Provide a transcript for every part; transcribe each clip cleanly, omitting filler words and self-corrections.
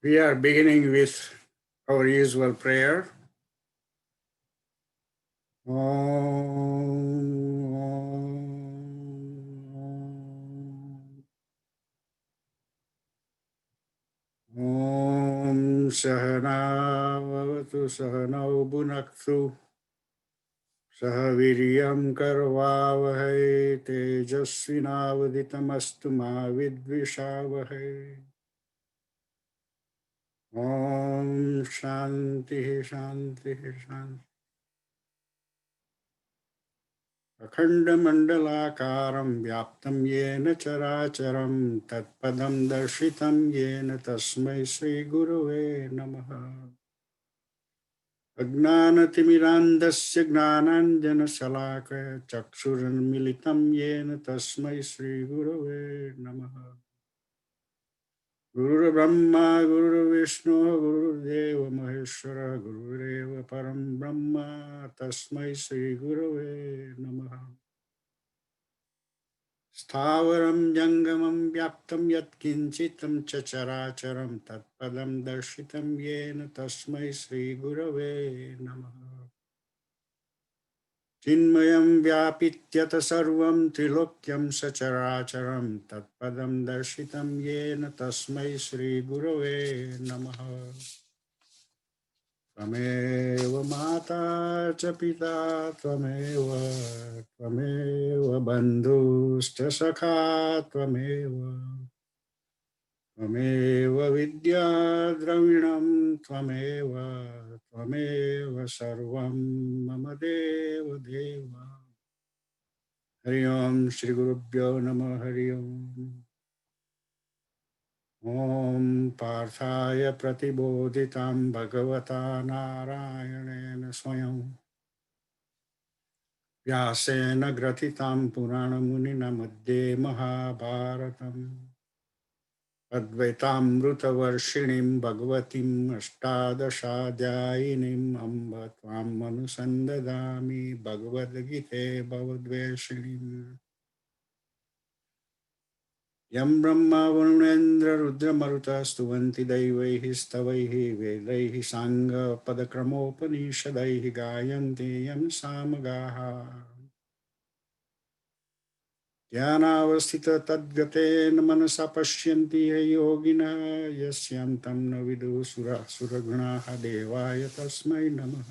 We are beginning with our usual prayer. Om Sahana Vavatu Sahanau Bhunaktu Saha Viryam Karvavahai Tejasvinavaditamastu Ma Vidvishavahai. Om Shanti Shanti Shanti. अखण्डमण्डलाकारं व्याप्तं येन चराचरं तत्पदं दर्शितं येन तस्मै श्रीगुरवे नमः। अज्ञानतिमिरान्धस्य ज्ञानाञ्जनशलाकया चक्षुरुन्मीलितं येन तस्मै श्रीगुरवे नमः। गुरुर्ब्रह्मा गुरुर्विष्णु गुरुर्देवो महेश्वरः गुरुरेव परं ब्रह्म तस्मै श्रीगुरवे नमः। स्थावरं जङ्गमं व्याप्तं यत्किञ्चितं चराचरं तत्पदं दर्शितं येन तस्मै श्रीगुरवे नमः। चिन्मयं व्यापित्यत सर्वं त्रिलोक्यं सचराचरं तत्पदं दर्शितं येन तस्मै श्रीगुरवे नमः। त्वमेव माता च पिता त्वमेव बन्धुश्च सखा त्वमेव विद्या द्रविणं त्वमेव सर्वं मम देव देव। हरि ओम श्री गुरुभ्यो नमः। हरि ओम। ओम पार्थाय प्रतिबोधितं भगवता नारायणेन स्वयं व्यासेन ग्रथितं पुराणमुनिना मध्ये महाभारतम् अद्वैतामृतवर्षिणीं भगवतीम् अष्टादशाध्यायिनीम् अम्ब त्वाम् अनुसन्ददामि भगवद्गीते भवद्वेषिणीम्। यं ब्रह्मा वरुणेन्द्र रुद्रमरुतः स्तुवन्ति दैवैः स्तवैः वेदैः साङ्गपदक्रमोपनिषदैः गायन्ति यं सामगाः। ध्यानावस्थित तद्गतेन मनसा पश्यन्ति ये योगिनः यस्यान्तं न विदुः सुरगुणाः देवाय तस्मै नमः।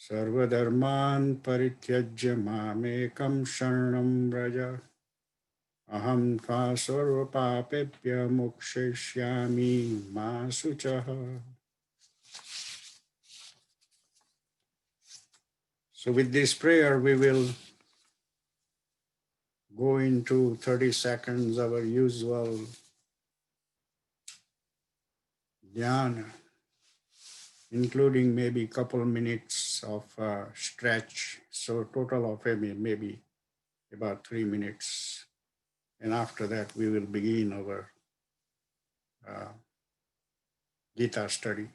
सर्वधर्मान् परित्यज्य मामेकं शरणं व्रज अहं त्वा सर्वपापेभ्य मोक्षयिष्यामि मा शुचः। So with this prayer we will go into 30 seconds our usual dhyana, including maybe couple minutes of stretch. So total of maybe about 3 minutes. And after that we will begin our Gita study.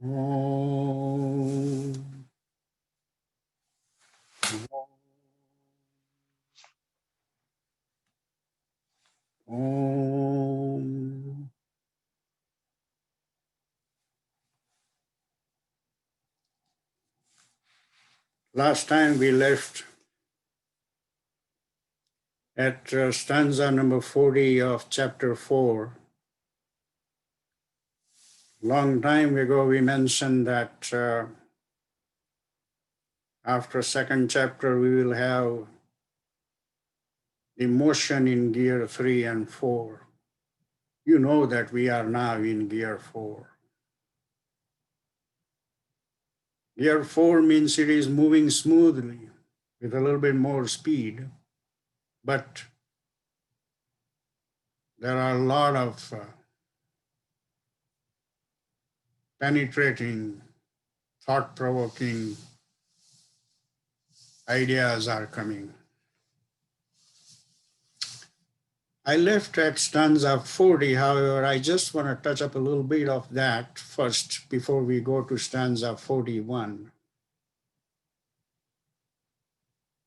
Om. Om. Last time we left at stanza number 40 of chapter 4. Long time ago we mentioned that after second chapter we will have the motion in gear 3 and 4. You know that we are now in gear 4. Gear 4 means it is moving smoothly with a little bit more speed, but there are a lot of penetrating, thought-provoking ideas are coming. I left at stanza 40, however, I just want to touch up a little bit of that first before we go to stanza 41.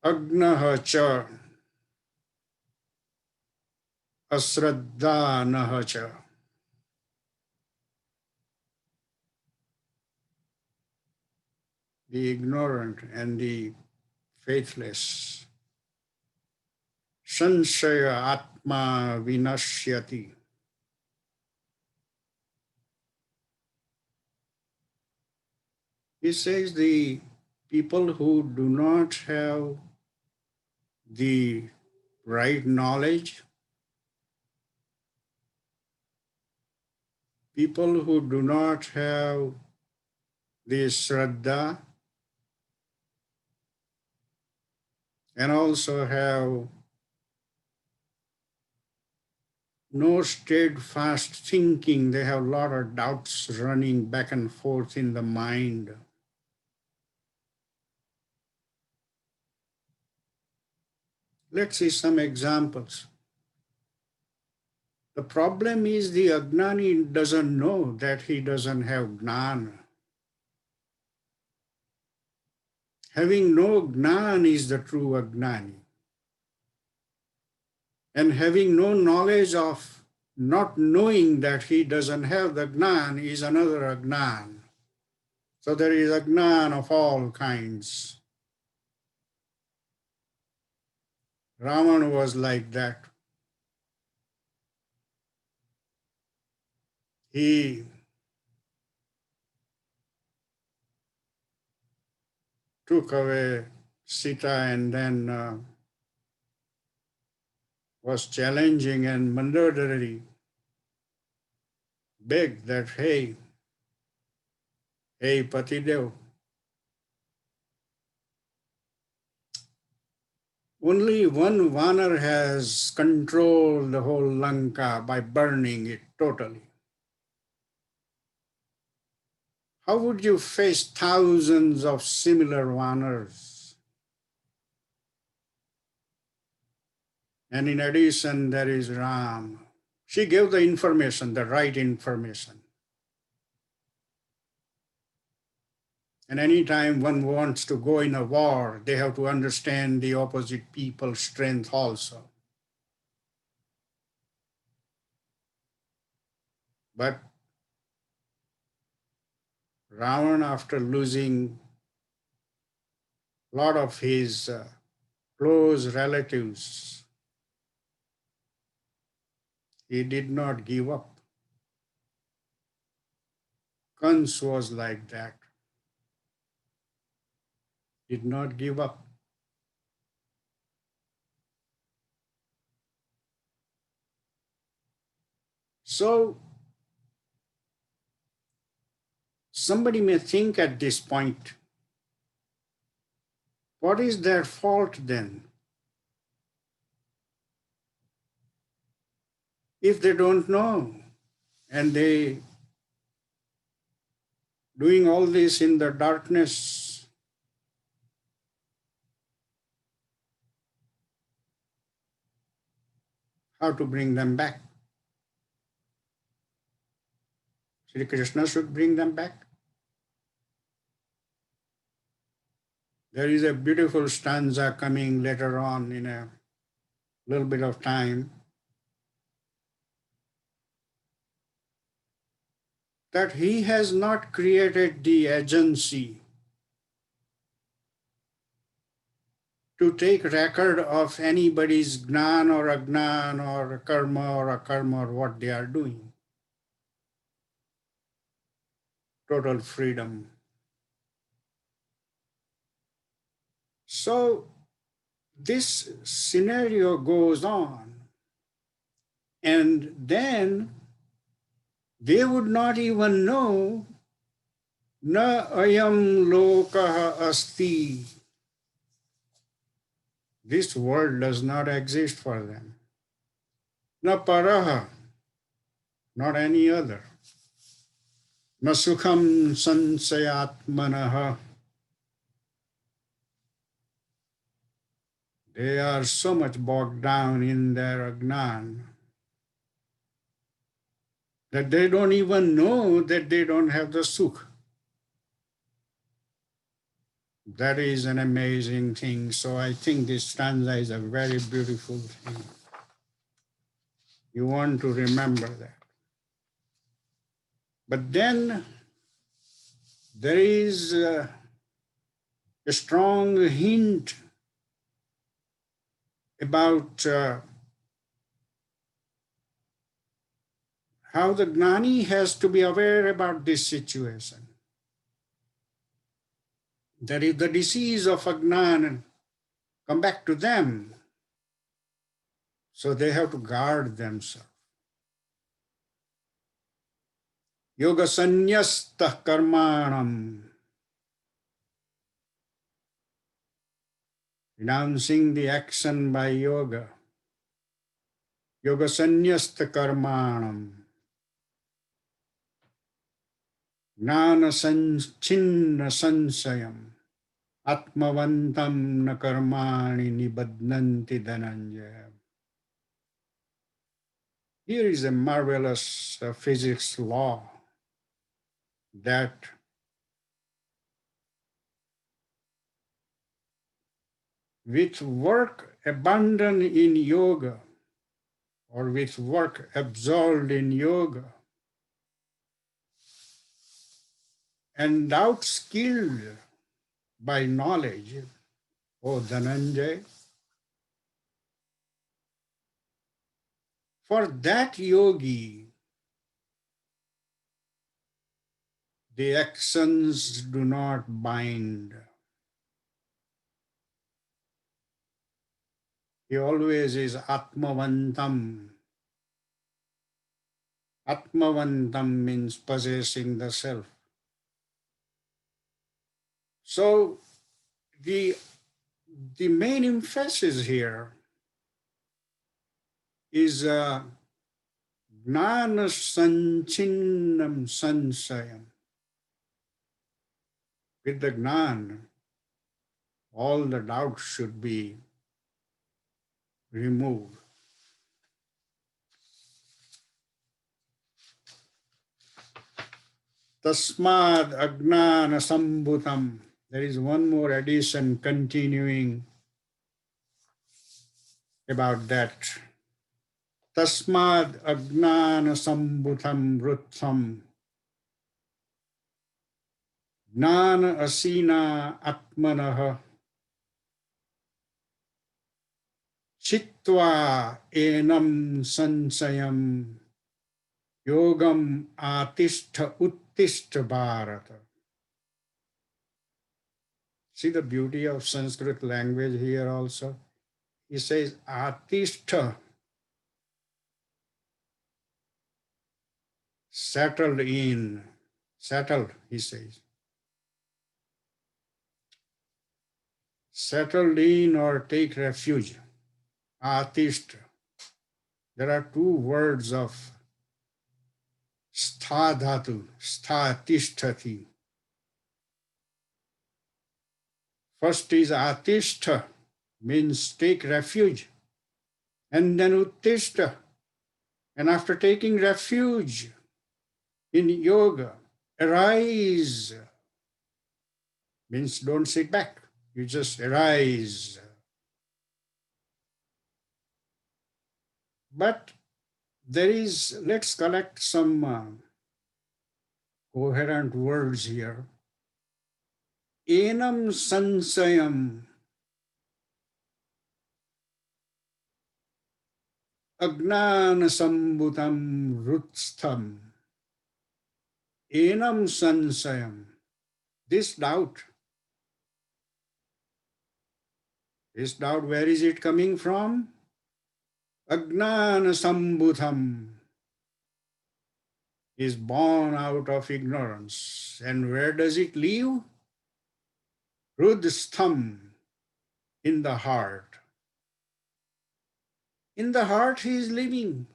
Agnaha cha asraddhanaha cha. The ignorant and the faithless. Sanshaya atma vinashyati. He says the people who do not have the right knowledge, people who do not have the shraddha, and also have no steadfast thinking. They have a lot of doubts running back and forth in the mind. Let's see some examples. The problem is the Agnani doesn't know that he doesn't have Gnana. Having no Gnan is the true Agnani. And having no knowledge of not knowing that he doesn't have the Gnan is another Agnan. So there is Agnan of all kinds. Raman was like that. He took away Sita and then was challenging, and Mandodari begged that, hey Patidev, only one Vanar has controlled the whole Lanka by burning it totally. How would you face thousands of similar Vanars? And in addition, there is Ram. She gave the information, the right information. And anytime one wants to go in a war, they have to understand the opposite people's strength also. But Ravan, after losing a lot of his close relatives, he did not give up. Kans was like that. Did not give up. So somebody may think at this point, what is their fault then? If they don't know and they doing all this in the darkness, how to bring them back? Sri Krishna should bring them back. There is a beautiful stanza coming later on in a little bit of time, that he has not created the agency to take record of anybody's gnan or agnan or karma or akarma or what they are doing. Total freedom. So this scenario goes on, and then they would not even know na ayam lokaha asti. This world does not exist for them. Na paraha, not any other. Na sukham sansayatmanaha. They are so much bogged down in their agnan that they don't even know that they don't have the sukh. That is an amazing thing. So I think this stanza is a very beautiful thing. You want to remember that. But then there is a strong hint about how the Gnani has to be aware about this situation. That if the disease of Agnan come back to them, so they have to guard themselves. Yoga sanyasta karmanam. Renouncing the action by yoga. Yoga sanyasta karmanam. Gnana sanchinna sansayam. Atmavantam na karmani nibadnanti dhananjaya. Here is a marvelous physics law that with work abandoned in yoga or with work absorbed in yoga and outskilled by knowledge, O Dhananjay, for that yogi, the actions do not bind. He always is Atmavantam. Atmavantam means possessing the self. So the main emphasis here is Gnana Sanchinnam Sansayam. With the Gnan, all the doubts should be removed. Tasmad Agnana Sambhutam. There is one more addition continuing about that. Tasmad Agnana Sambhutam Vrutham. Gnana Asina Atmanaha. Chitva Enam Sansayam. Yogam Atistha Uttistha Bharata. See the beauty of Sanskrit language here also. He says Atistha, settled in, settled, he says. Settled in or take refuge. Atistha. There are two words of stha dhatu, stha tisthati. First is atistha, means take refuge. And then uttishta. And after taking refuge in yoga, arise, means don't sit back. You just arise. But let's collect some coherent words here. Enam sansayam agnana sambutam rutstham. Enam sansayam. This doubt, where is it coming from? Agnana sambutam is born out of ignorance. And where does it live? Rudstham, in the heart. In the heart he is living.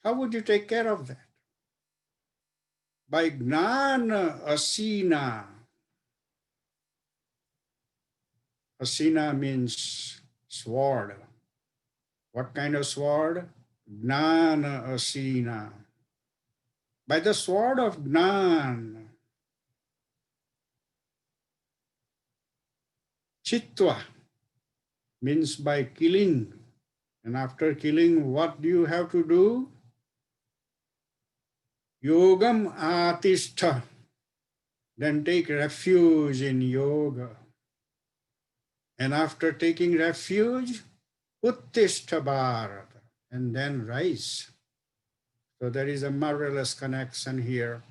How would you take care of that? By gnana asina. Asina means sword. What kind of sword? Gnana asina. By the sword of Gnan. Chitva means by killing. And after killing, what do you have to do? Yogam atistha. Then take refuge in yoga. And after taking refuge, uttishta bharata. And then rise. So there is a marvelous connection here.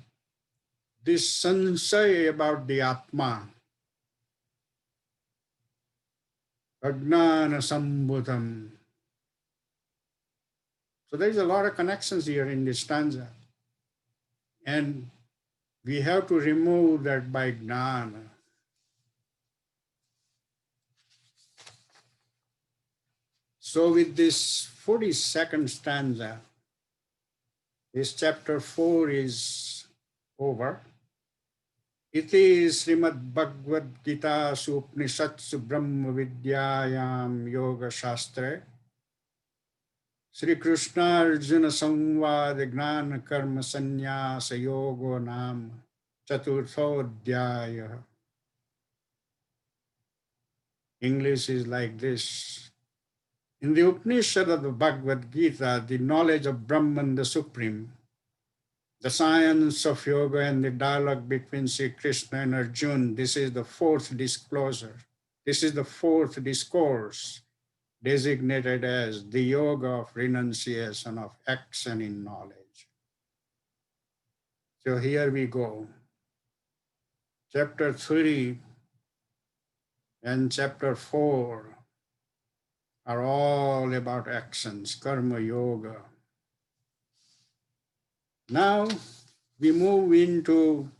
This sansay about the Atma, Ajnana Sambhutam. So there is a lot of connections here in this stanza. And we have to remove that by Gnana. So with this 42nd stanza, this chapter 4 is over. Iti Srimad Bhagavad Gita Supnishatsu Brahma Vidyayam Yoga Shastre Sri Krishna Arjuna Samvad Gnana Karma Sannyasa Yogo Nam Chaturthodhyaya. English is like this. In the Upanishad of the Bhagavad Gita, the knowledge of Brahman, the Supreme, the science of yoga and the dialogue between Sri Krishna and Arjuna, this is the fourth disclosure. This is the fourth discourse designated as the yoga of renunciation of action in knowledge. So here we go. Chapter 3 and chapter 4 are all about actions, karma yoga. Now we move into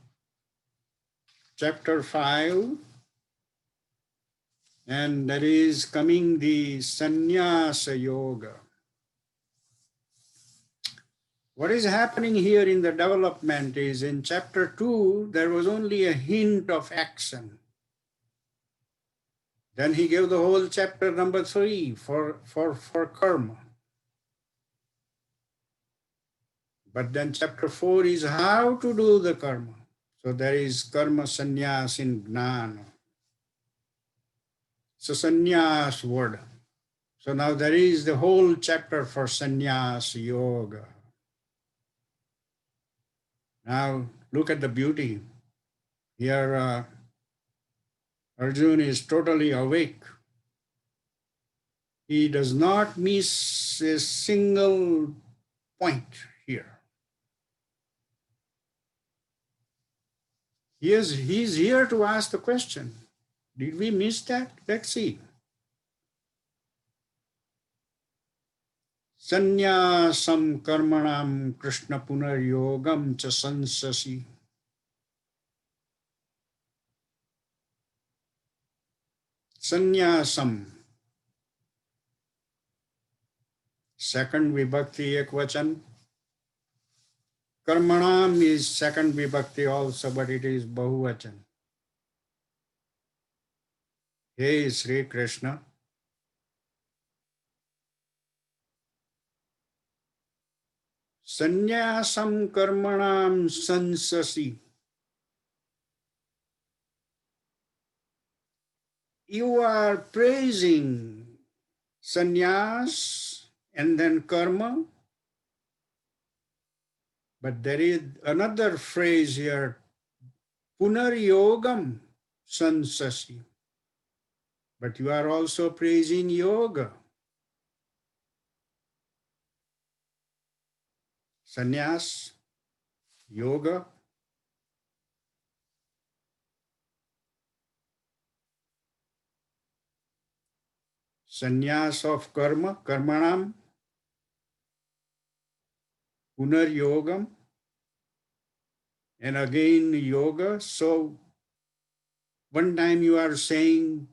chapter 5, and there is coming the sannyasa yoga. What is happening here in the development is in chapter 2, there was only a hint of action. Then he gave the whole chapter number 3 for karma. But then chapter 4 is how to do the karma. So there is karma sannyas in gnana. So sannyas word. So now there is the whole chapter for sannyas yoga. Now look at the beauty. Here Arjuna is totally awake. He does not miss a single point here. He's here to ask the question. Did we miss that? Let's see. Sannyasam karmanam Krishna punar yogam cha sansasi. Sannyasam. Second vibhakti ekvachan. Karmanam is second vibhakti also, but it is bahuvachan. Hey Sri Krishna. Sannyasam karmanam sansasi. You are praising sannyas and then karma, but there is another phrase here, punaryogam sansasi. But you are also praising yoga. Sannyas, yoga, sannyas of karma, karmanam, punaryogam, and again yoga. So one time you are saying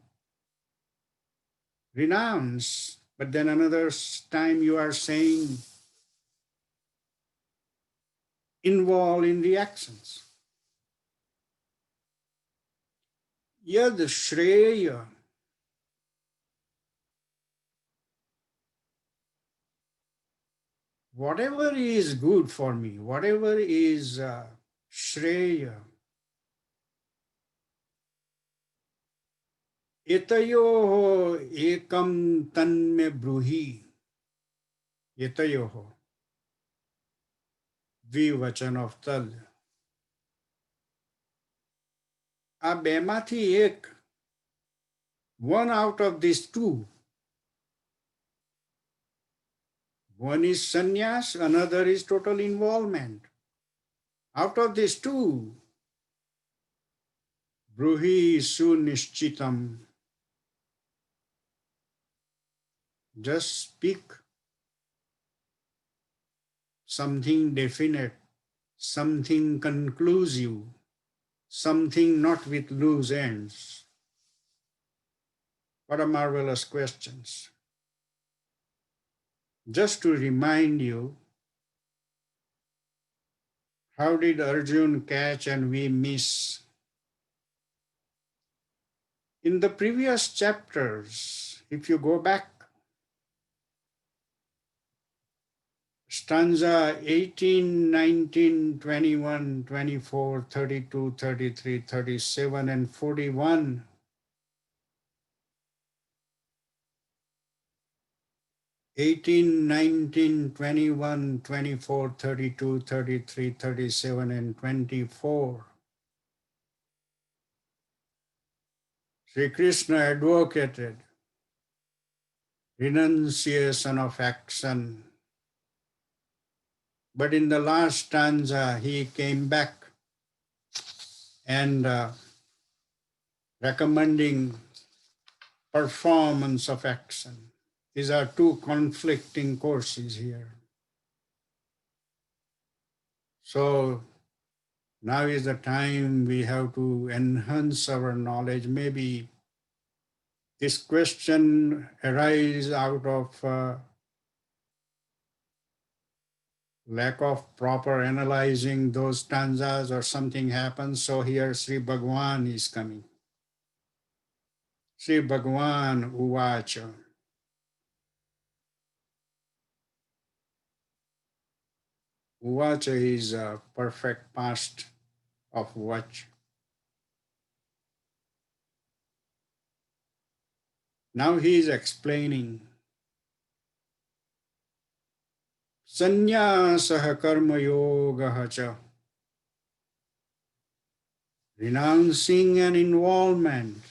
renounce, but then another time you are saying involve in the actions. Yad shreya, whatever is good for me, whatever is shreya, etayoho ekam tanme bruhi, etayoho, દ્વિવચન of તદ. આ બેમાંથી એક, one out of these two, one is sannyas, another is total involvement. Out of these two, bruhi sunishchitam, just speak something definite, something conclusive, something not with loose ends. What a marvelous questions. Just to remind you, how did Arjun catch and we miss? In the previous chapters, if you go back, stanza 18, 19, 21, 24, 32, 33, 37, and 41, 18, 19, 21, 24, 32, 33, 37, and 24. Sri Krishna advocated renunciation of action. But in the last stanza, he came back and recommending performance of action. These are two conflicting courses here. So now is the time we have to enhance our knowledge. Maybe this question arises out of lack of proper analyzing those stanzas or something happens. So here Sri Bhagwan is coming. Sri Bhagwan Uvacha. Uvacha is a perfect past of vach. Now he is explaining Sannyasah karma yogaha cha, renouncing an involvement,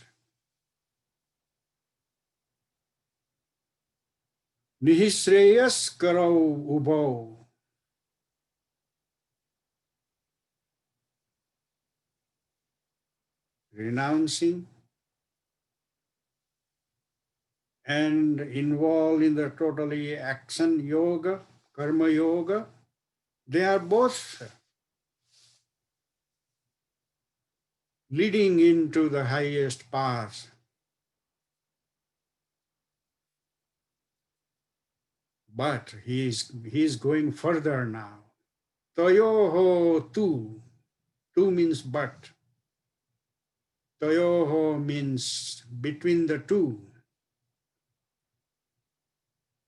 nihisreyas karau ubau, renouncing and involved in the totally action yoga, karma yoga, they are both leading into the highest path. But he is going further now. Tayoho tu. Tu means but. Tayoho means between the two.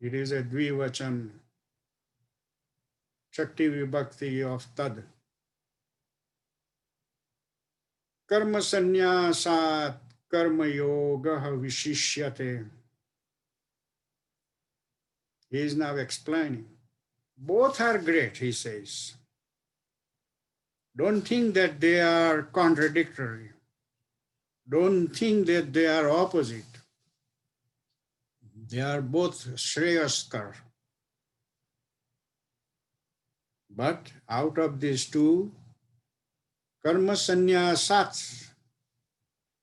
It is a dvivachan, Shakti Vibhakti of Tad. Karma sannyasat karma yoga vishishyate. He is now explaining. Both are great, he says. Don't think that they are contradictory. Don't think that they are opposite. They are both Shreyaskar. But out of these two, karma sannyasat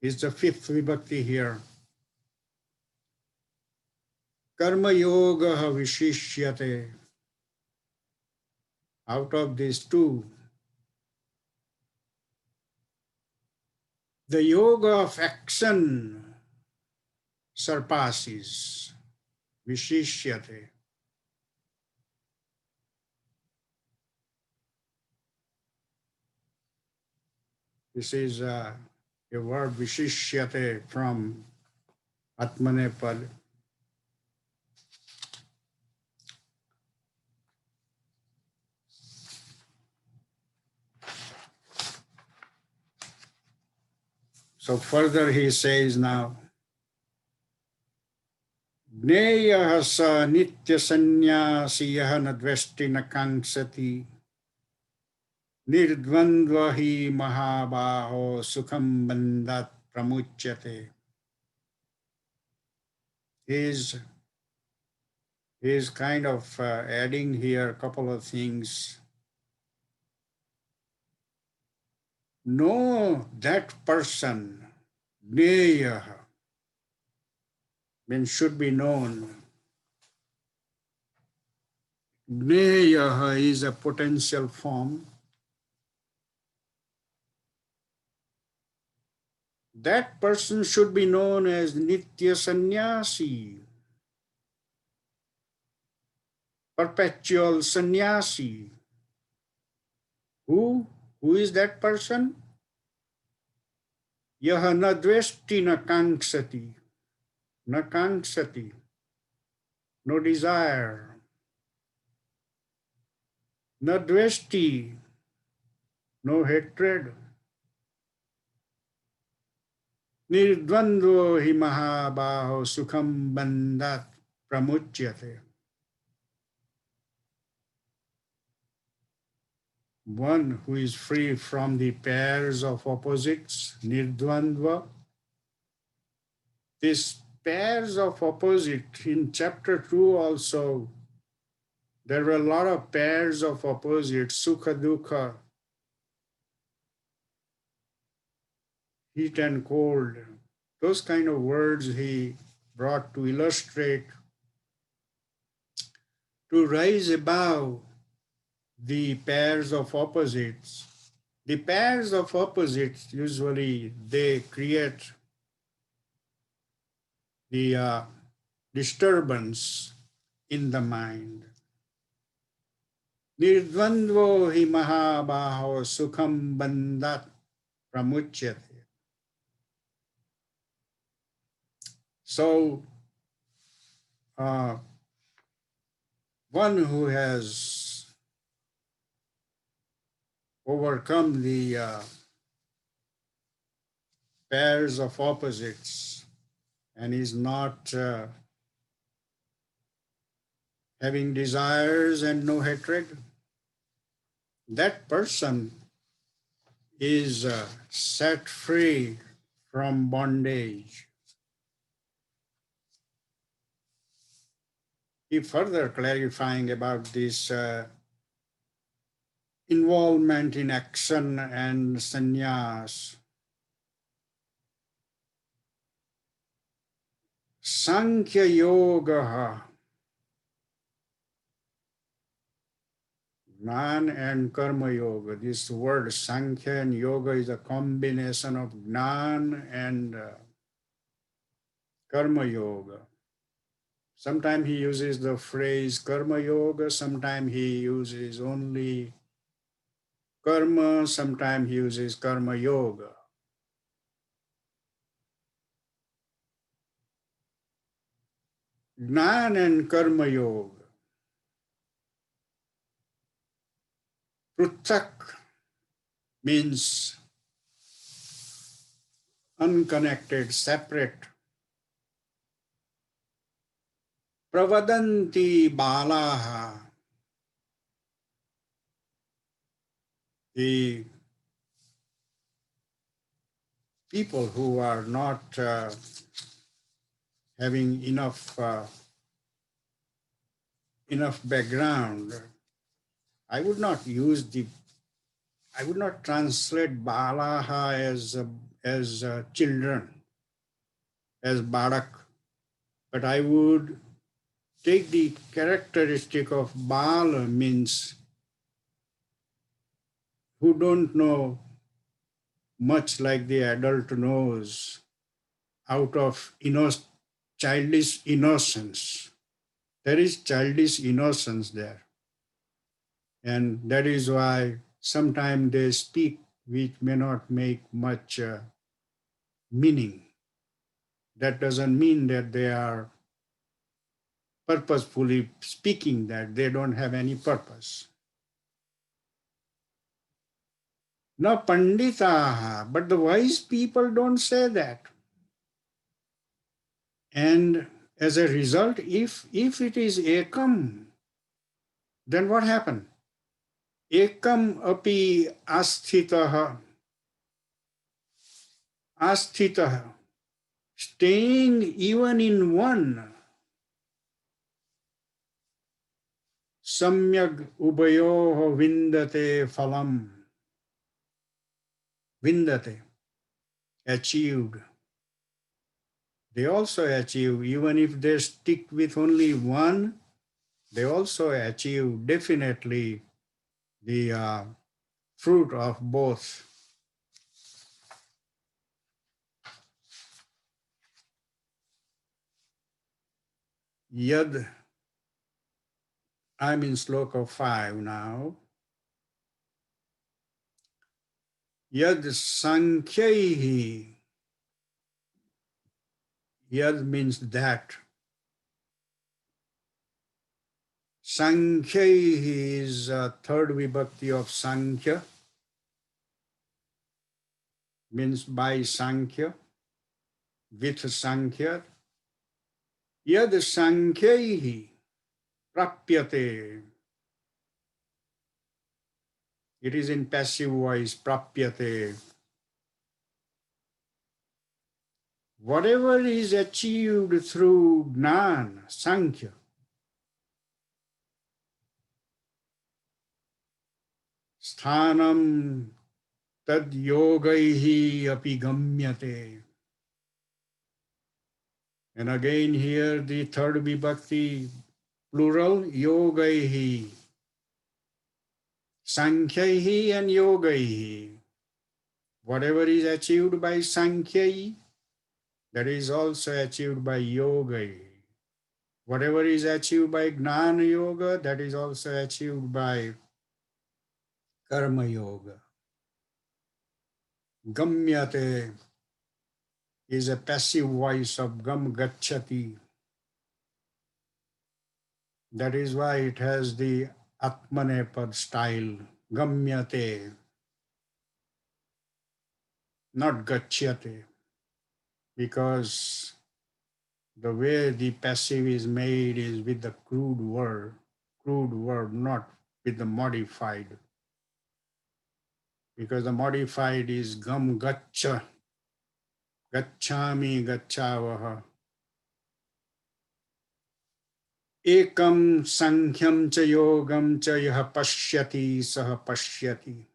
is the fifth vibhakti here. Karma yoga vishishyate. Out of these two, the yoga of action surpasses vishishyate. This is a word vishishyate from Atmanepad. So further he says now, Jneyah sa nitya sannyasiyah nadvesti nakangsati nirdvandva hi mahabaho sukham bandhat pramuchyate. He is kind of adding here a couple of things. Know that person, Jneyah, means should be known. Jneyah is a potential form. That person should be known as Nitya Sannyasi, perpetual sannyasi. Who? Who is that person? Yaha na dvesti na kanksati. Na kanksati. No desire. Na dvesti. No hatred. Nirdvandvo hi mahabaho sukham bandhat pramuchyate. One who is free from the pairs of opposites, nirdvandva. These pairs of opposite, in chapter 2 also, there were a lot of pairs of opposites, sukha, dukha, heat and cold. Those kind of words he brought to illustrate, to rise above the pairs of opposites. The pairs of opposites, usually they create the disturbance in the mind. Nirdvandvo hi mahabaho sukham bandhat pramuchyate. So, one who has overcome the pairs of opposites and is not having desires and no hatred, that person is set free from bondage. He further clarifying about this involvement in action and sannyas. Sankhya yoga, Jnana and Karma Yoga. This word Sankhya and Yoga is a combination of Jnana and Karma Yoga. Sometimes he uses the phrase Karma Yoga, sometimes he uses only Karma, sometimes he uses Karma Yoga. Jnana and Karma Yoga. Pruthak means unconnected, separate. Pravadanti balaha. The people who are not having enough background, I would not translate balaha as children, as barak, but I would take the characteristic of bala means who don't know much like the adult knows, out of childish innocence. There is childish innocence there. And that is why sometimes they speak which may not make much meaning. That doesn't mean that they are purposefully speaking that. They don't have any purpose. Now, panditaha, but the wise people don't say that. And as a result, if it is ekam, then what happened? Ekam api asthitaha, staying even in one, samyag ubayoho vindate phalam, vindate, achieved. They also achieve, even if they stick with only one, they also achieve definitely the fruit of both. Yad, I'm in Sloka 5 now. Yad sankhyahi. Yad means that. Sankhyahi is third vibhakti of Sankhya, means by Sankhya, with Sankhya. Yad sankhyahi prapyate. It is in passive voice, prapyate. Whatever is achieved through Gnan, Sankhya, sthanam tad yogaihi api gamyate. And again here the third vibhakti, plural, yogaihi. Sankhyahi and yogaihi. Whatever is achieved by Sankhyahi, that is also achieved by yogai. Whatever is achieved by Gnana Yoga, that is also achieved by Karma Yoga. Gamyate is a passive voice of Gam Gacchati. That is why it has the Atmanepad style. Gamyate, not Gachyate, because the way the passive is made is with the crude verb, not with the modified. Because the modified is Gam Gaccha, Gacchami Gacchavaha. Ekam Sankyam cha Yogam cha Yaha Pashyati Saha Pashyati.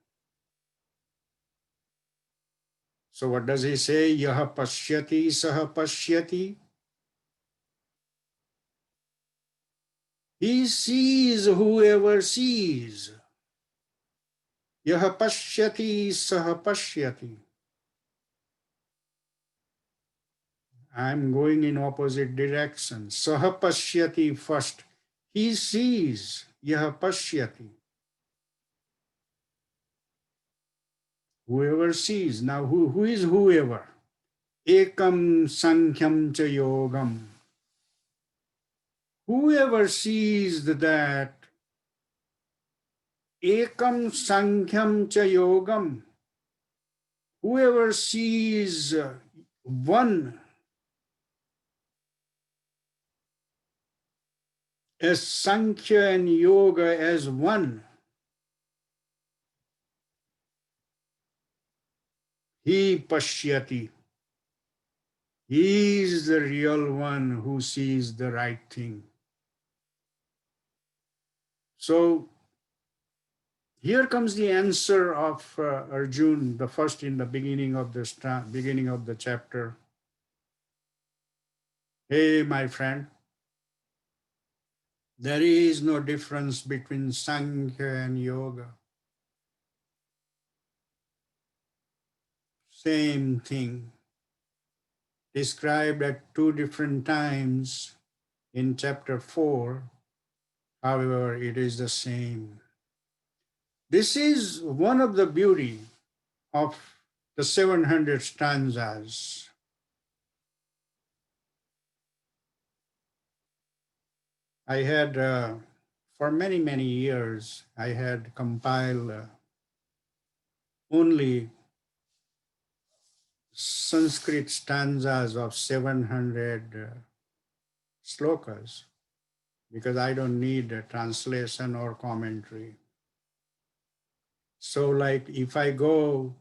So what does he say? Yaha Pashyati Saha Pashyati. He sees whoever sees. Yaha Pashyati Saha Pashyati. I'm going in opposite direction. Saha Pashyati first. He sees. Yaha Pashyati. Whoever sees. Now who is whoever? Ekam Sankyam cha Yogam. Whoever sees that Ekam Sankyam cha Yogam, whoever sees one as Sankhya and Yoga as one. He Pashyati. He is the real one who sees the right thing. So here comes the answer of Arjun, the first in the beginning of the beginning of the chapter. Hey, my friend, there is no difference between Sankhya and Yoga. Same thing, described at two different times in chapter 4. However, it is the same. This is one of the beauty of the 700 stanzas. I had, for many, many years, I had compiled only Sanskrit stanzas of 700 slokas because I don't need a translation or commentary. So, like if I go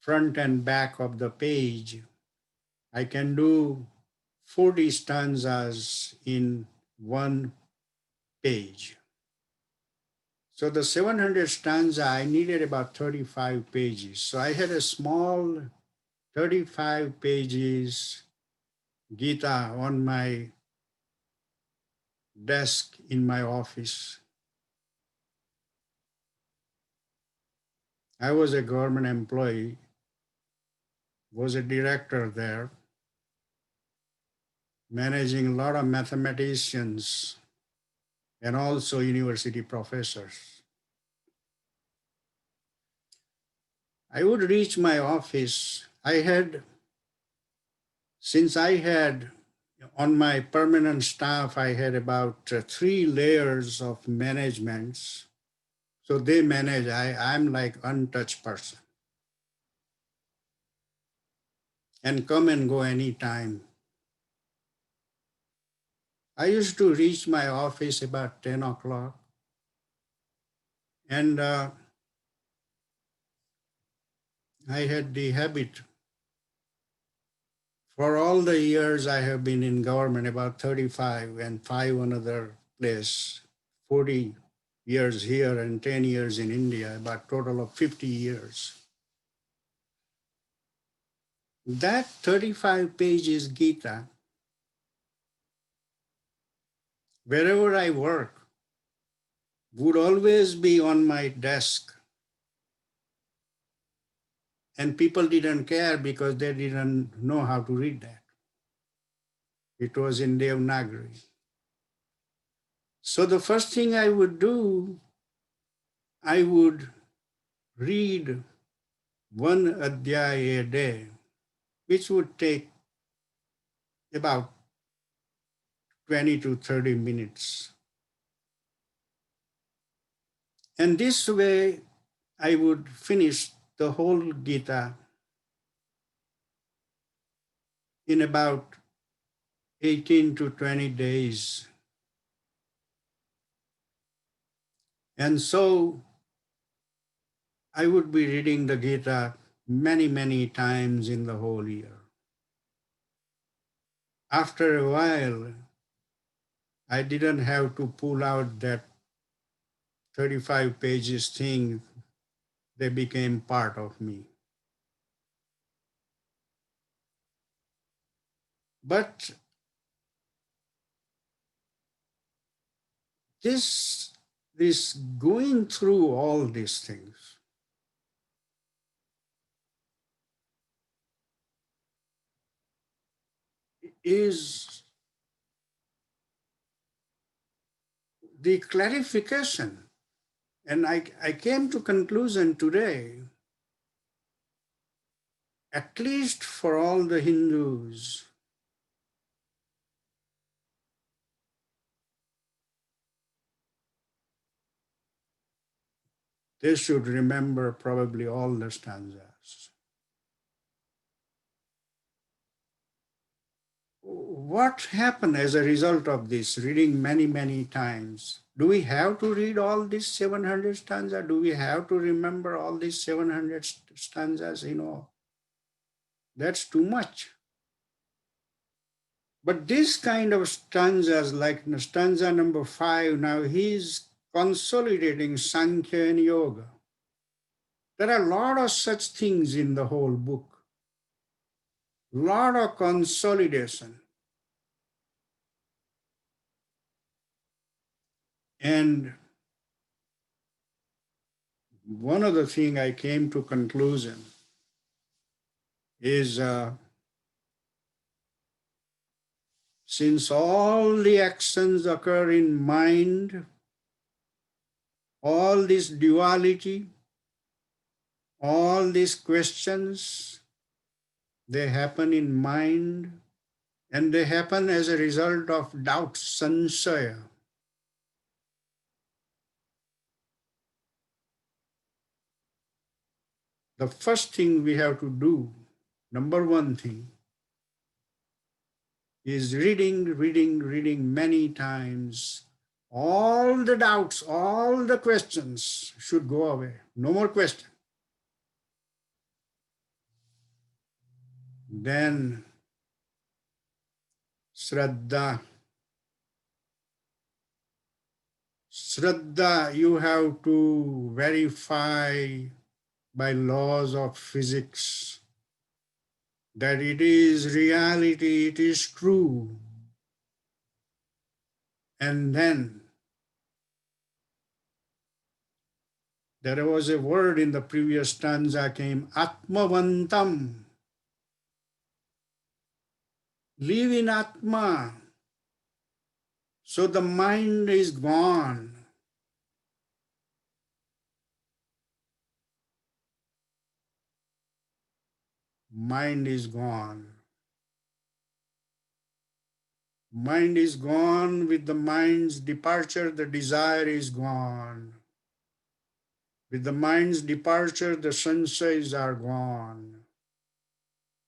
front and back of the page, I can do 40 stanzas in one page. So the 700 stanza, I needed about 35 pages. So I had a small 35 pages Gita on my desk in my office. I was a government employee, was a director there, managing a lot of mathematicians and also university professors. I would reach my office. Since I had on my permanent staff, I had about 3 layers of managements. So they manage, I'm like untouched person and come and go anytime. I used to reach my office about 10 o'clock and I had the habit for all the years I have been in government, about 35 and 5 another place, 40 years here and 10 years in India, about total of 50 years. That 35 pages Gita, wherever I work, would always be on my desk. And people didn't care because they didn't know how to read that. It was in Devanagari. So the first thing I would do, I would read one adhyaya a day, which would take about 20 to 30 minutes. And this way, I would finish the whole Gita in about 18 to 20 days. And so I would be reading the Gita many, many times in the whole year. After a while, I didn't have to pull out that 35 pages thing. They became part of me. But this, this going through all these things is the clarification. And I came to conclusion today, at least for all the Hindus, they should remember probably all the stanzas. what happened as a result of this, reading many, many times? Do we have to read all these 700 stanzas? Do we have to remember all these 700 stanzas? That's too much. But this kind of stanzas, like stanza number 5, now he's consolidating Sankhya and Yoga. There are a lot of such things in the whole book. Lot of consolidation. And one of the thing I came to conclusion is since all the actions occur in mind, all this duality, all these questions, they happen in mind and they happen as a result of doubt, sansaya. The first thing we have to do, number one thing, is reading many times. All the doubts, all the questions should go away. No more question. Then Shraddha. Shraddha, you have to verify by laws of physics that it is reality, it is true. And then there was a word in the previous stanza came, Atmavantam. Live in Atma. So the mind is gone. Mind is gone. Mind is gone. With the mind's departure, the desire is gone. With the mind's departure, the senses are gone.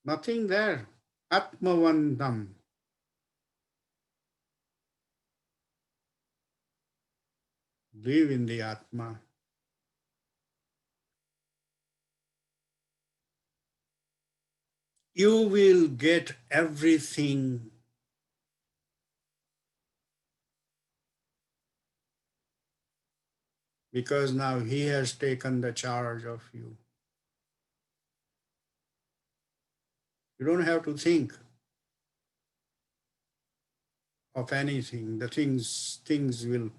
Nothing there. Atmavantam. Live in the Atma. You will get everything. Because now he has taken the charge of you. You don't have to think of anything. The things will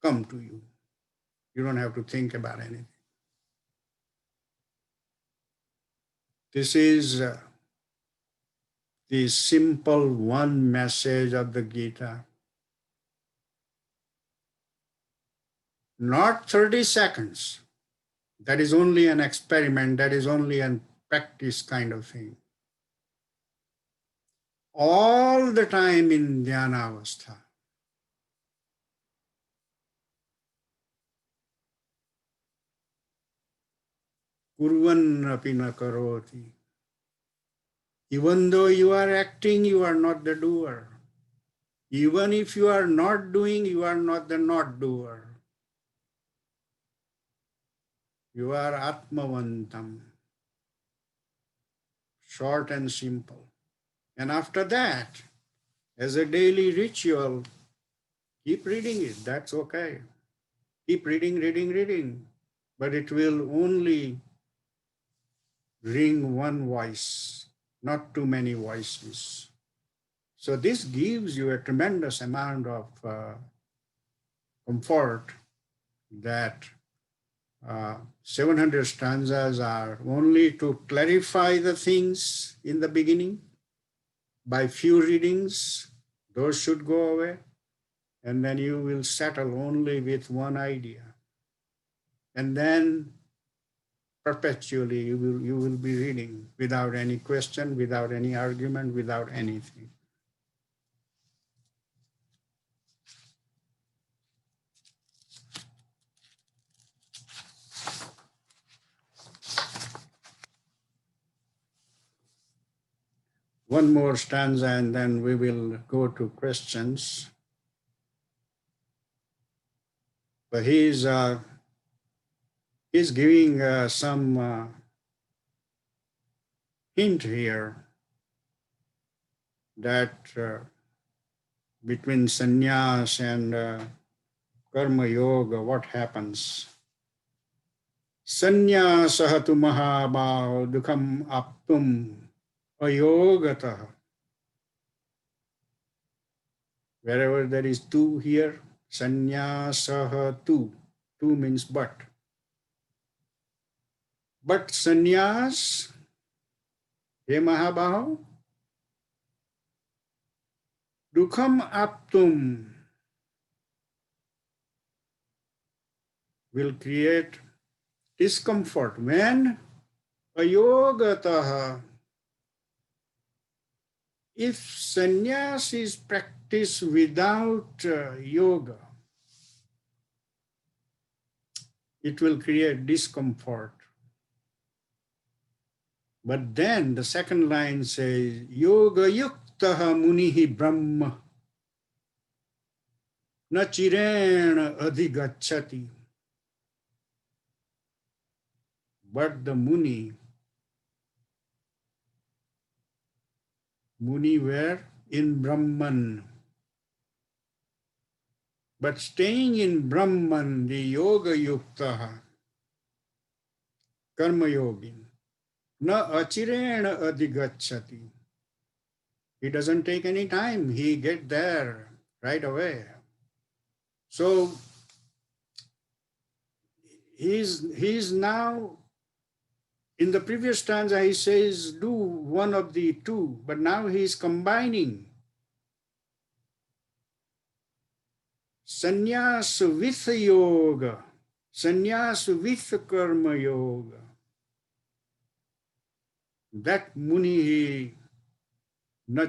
come to you. You don't have to think about anything. This is the simple one message of the Gita. Not 30 seconds. That is only an experiment. That is only a practice kind of thing. All the time in dhyana avastha. Kurvan api na karoti. Even though you are acting, you are not the doer. Even if you are not doing, you are not the not doer. You are Atmavantam. Short and simple. And after that, as a daily ritual, keep reading it. That's okay. Keep reading. But it will only ring one voice, not too many voices. So this gives you a tremendous amount of comfort that 700 stanzas are only to clarify the things in the beginning. By few readings, those should go away. And then you will settle only with one idea. And then perpetually you will be reading without any question, without any argument, without anything. one more stanza and then we will go to questions. But he's giving some hint here that between sannyas and karma yoga, what happens? Sannyasah tu mahabhav dukham aptum ayogatah. Wherever there is tu here, sannyasah tu. Tu means but. But sannyas, he mahabhav, dukham aptum will create discomfort. When? Ayogataha. If sannyas is practiced without yoga, it will create discomfort. But then the second line says, Yoga yuktaha munihi brahma na chirena adhigacchati. But the Muni were in Brahman. But staying in Brahman, the Yoga Yuktaha, Karma Yogin, na achirena adhigacchati. He doesn't take any time. He get there right away. So he's now, in the previous stanza, he says, do one of the two, but now he's combining sannyas with yoga, sannyas with karma yoga. That muni he na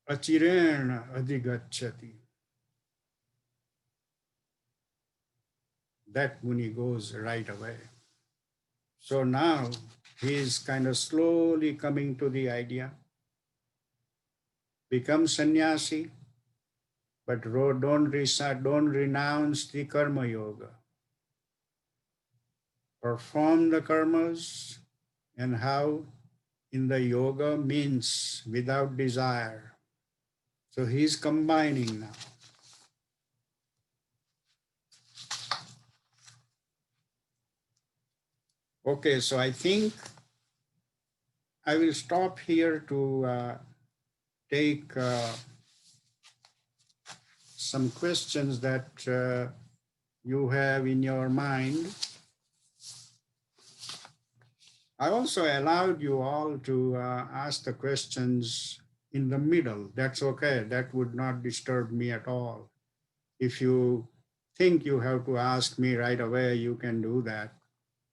achirena adhigacchati. That muni goes right away. So now he is kind of slowly coming to the idea. Become sannyasi, but don't renounce the karma yoga. Perform the karmas, and how in the yoga means without desire. So he's combining now. Okay, so I think I will stop here to take some questions that you have in your mind. I also allowed you all to ask the questions in the middle. That's okay. That would not disturb me at all. If you think you have to ask me right away, you can do that.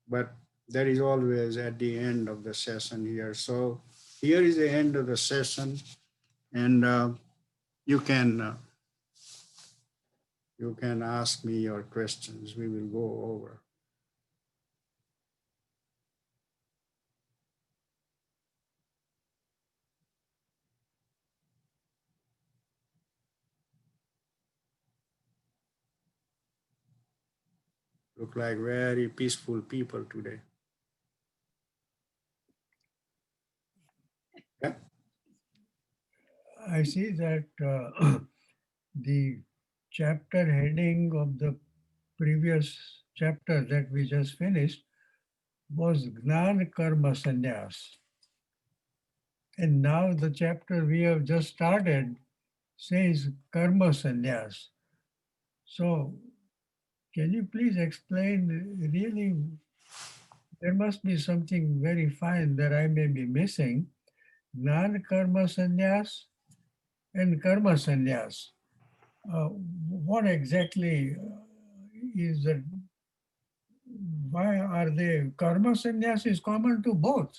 But that is always at the end of the session here. So here is the end of the session, and you can ask me your questions. We will go over. Look like very peaceful people today. Yeah. I see that the chapter heading of the previous chapter that we just finished was Gnan Karma Sannyas. And now the chapter we have just started says Karma Sannyas. So, can you please explain? Really, there must be something very fine that I may be missing. Gnan Karma Sannyas and Karma Sannyas. What exactly is the, why are they, karma sannyas is common to both.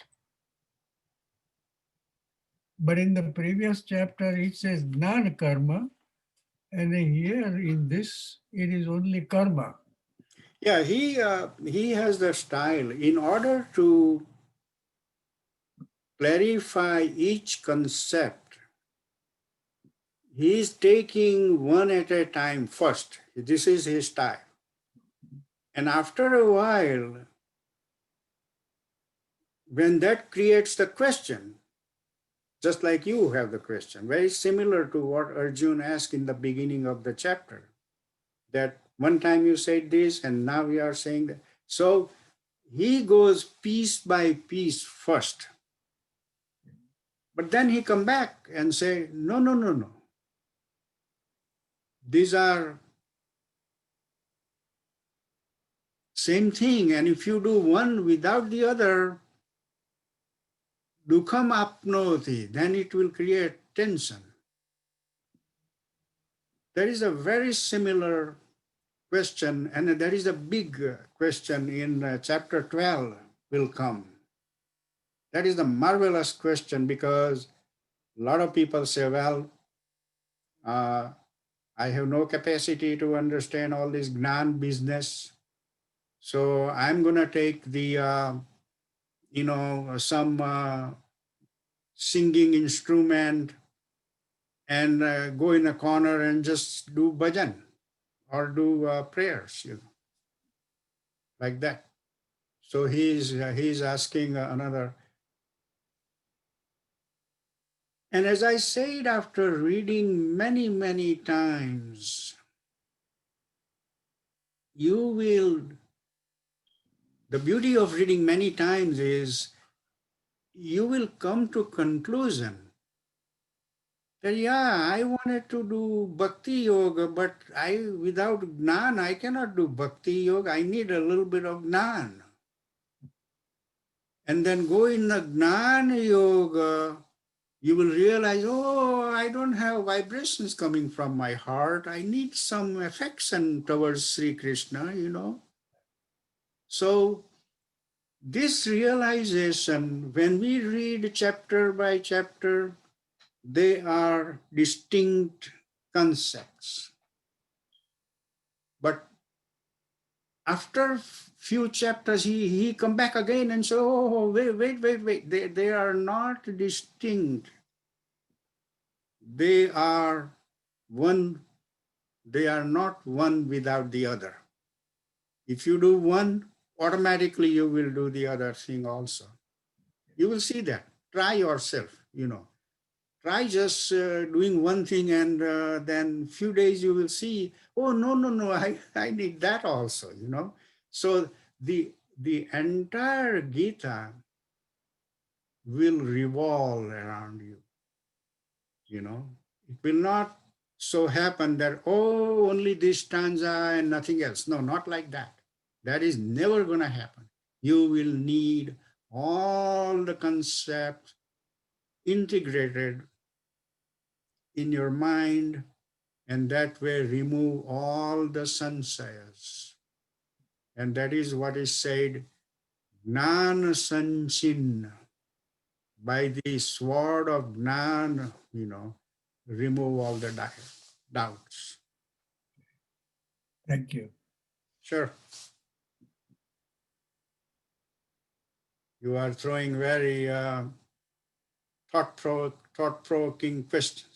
But in the previous chapter, it says non karma, and here in this, it is only karma. Yeah, he has the style. In order to clarify each concept, he is taking one at a time first. This is his style. And after a while, when that creates the question, just like you have the question, very similar to what Arjun asked in the beginning of the chapter, that one time you said this and now we are saying that. So he goes piece by piece first, but then he come back and say, no, no, no, no. These are same thing. And if you do one without the other, dukham apnoti, then it will create tension. There is a very similar question, and there is a big question in chapter 12 will come. That is the marvelous question because a lot of people say, well, uh, I have no capacity to understand all this Gnan business. So I'm going to take the, some singing instrument and go in a corner and just do bhajan or do prayers, like that. So he's asking another. And as I said, after reading many, many times, you will, the beauty of reading many times is you will come to conclusion that, yeah, I wanted to do bhakti yoga, but without gnan, I cannot do bhakti yoga. I need a little bit of gnan. And then go in the gnan yoga, you will realize, oh, I don't have vibrations coming from my heart. I need some affection towards Sri Krishna. So this realization, when we read chapter by chapter, they are distinct concepts. But after few chapters, he come back again and say, oh, wait. They are not distinct. They are one. They are not one without the other. If you do one, automatically you will do the other thing also. You will see that. Try yourself. Try just doing one thing and then few days you will see, oh, no, I need that also. So the entire Gita will revolve around you. It will not so happen that, oh, only this stanza and nothing else. No, not like that. That is never going to happen. You will need all the concepts integrated in your mind, and that way remove all the sansayas. And that is what is said, Gnana Sanchin. By the sword of Gnan, remove all the doubts. Thank you. Sure. You are throwing very thought-provoking questions.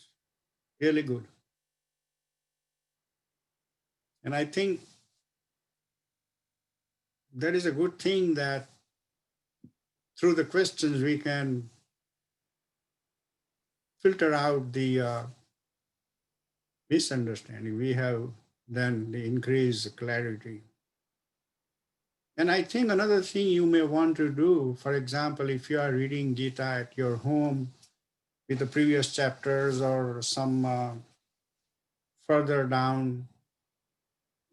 Really good. And I think that is a good thing that through the questions we can filter out the misunderstanding. We have then the increased clarity. And I think another thing you may want to do, for example, if you are reading Gita at your home with the previous chapters or some further down,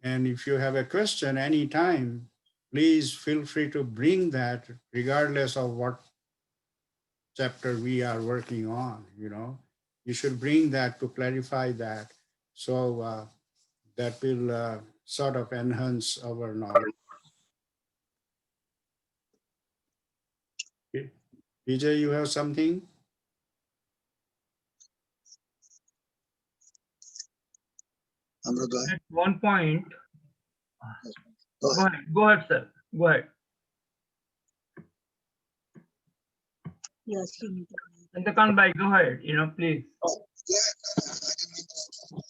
and if you have a question anytime, please feel free to bring that regardless of what chapter we are working on. You should bring that to clarify that. So that will sort of enhance our knowledge. Okay. Vijay, you have something? Amrutbhai. At one point, Go ahead. go ahead, sir. Go ahead. Yes, you need to. Chandrakant bhai, go ahead, please. Oh, yeah, no, no, I didn't mean to.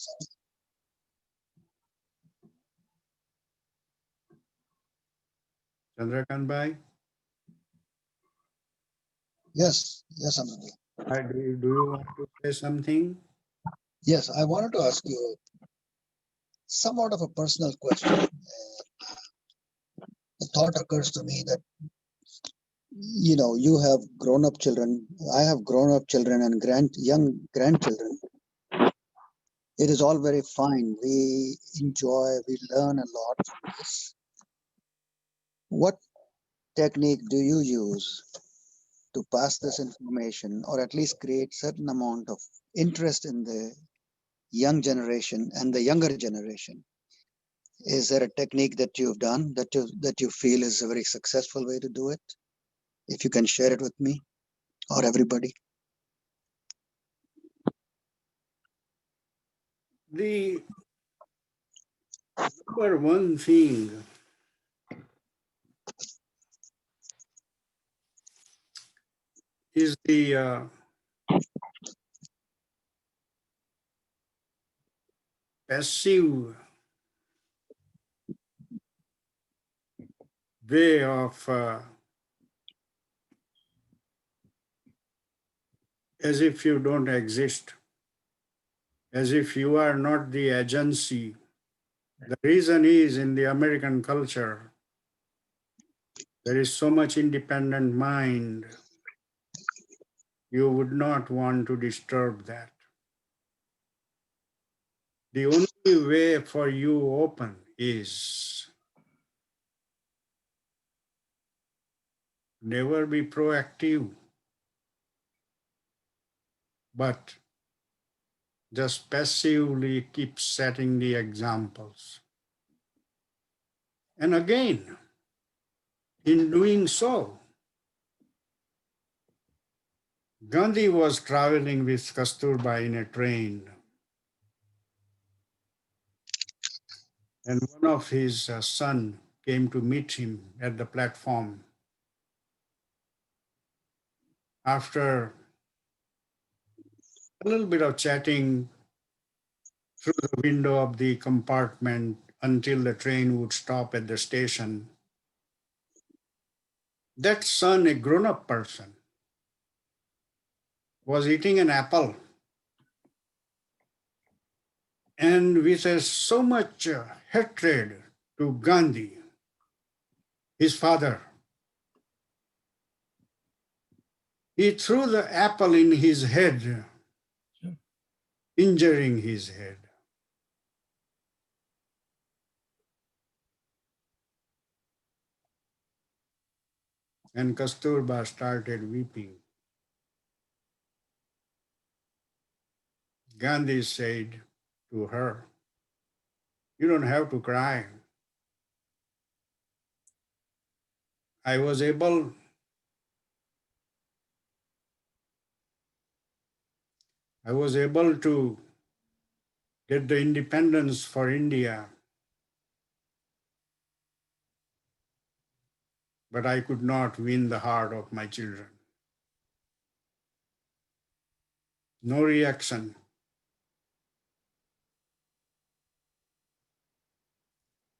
Chandrakant Bhai, Yes, yes, Anand. do you want to say something? Yes, I wanted to ask you somewhat of a personal question. The thought occurs to me that you have grown up children. I have grown up children and young grandchildren. It is all very fine. We enjoy, we learn a lot from this. What technique do you use to pass this information or at least create certain amount of interest in the young generation and the younger generation? Is there a technique that you've done that you feel is a very successful way to do it? If you can share it with me or everybody. The number one thing is the passive way of as if you don't exist, as if you are not the agency. The reason is in the American culture, there is so much independent mind, you would not want to disturb that. The only way for you open is never be proactive, but just passively keep setting the examples. And again, in doing so, Gandhi was traveling with Kasturba in a train, and one of his son came to meet him at the platform. After a little bit of chatting through the window of the compartment until the train would stop at the station, that son, a grown-up person, was eating an apple, and with so much hatred to Gandhi, his father, he threw the apple in his head, injuring his head. And Kasturba started weeping. Gandhi said to her, "You don't have to cry. I was able to get the independence for India, but I could not win the heart of my children." No reaction.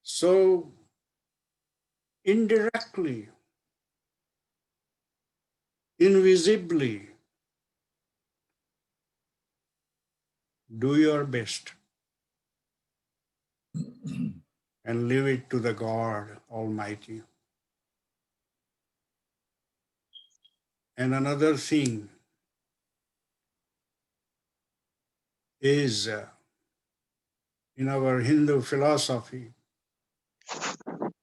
So indirectly, invisibly, do your best and leave it to the God Almighty. And another thing is in our Hindu philosophy,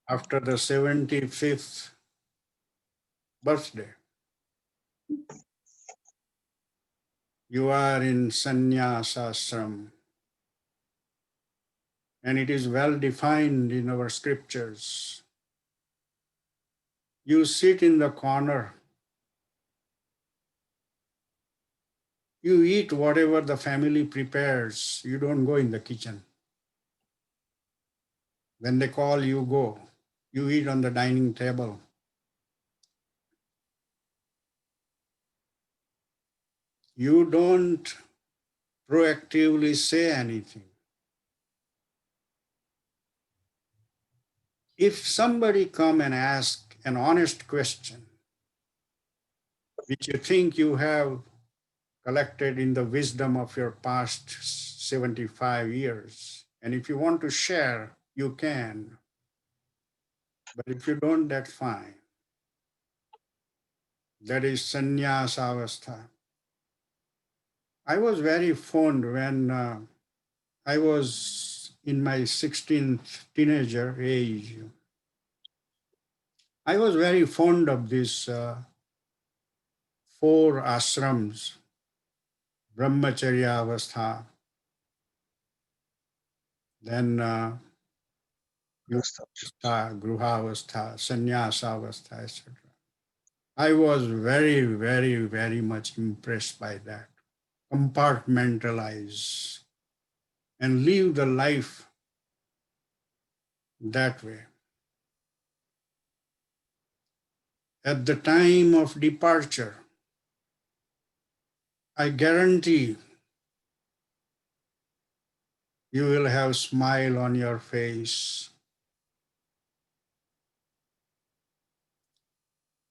after the 75th birthday, you are in sannyasa ashram, and it is well defined in our scriptures. You sit in the corner, you eat whatever the family prepares, you don't go in the kitchen. When they call, you go. You eat on the dining table. You don't proactively say anything. If somebody come and ask an honest question, which you think you have collected in the wisdom of your past 75 years, and if you want to share, you can. But if you don't, that's fine. That is sannyas avastha. I was very fond when I was in my 16th teenager age. I was very fond of these four ashrams, brahmacharya avastha, then yugavastha, gruhavastha, sannyasavastha, etc. I was very, very, very much impressed by that. Compartmentalize and live the life that way. At the time of departure, I guarantee you will have smile on your face.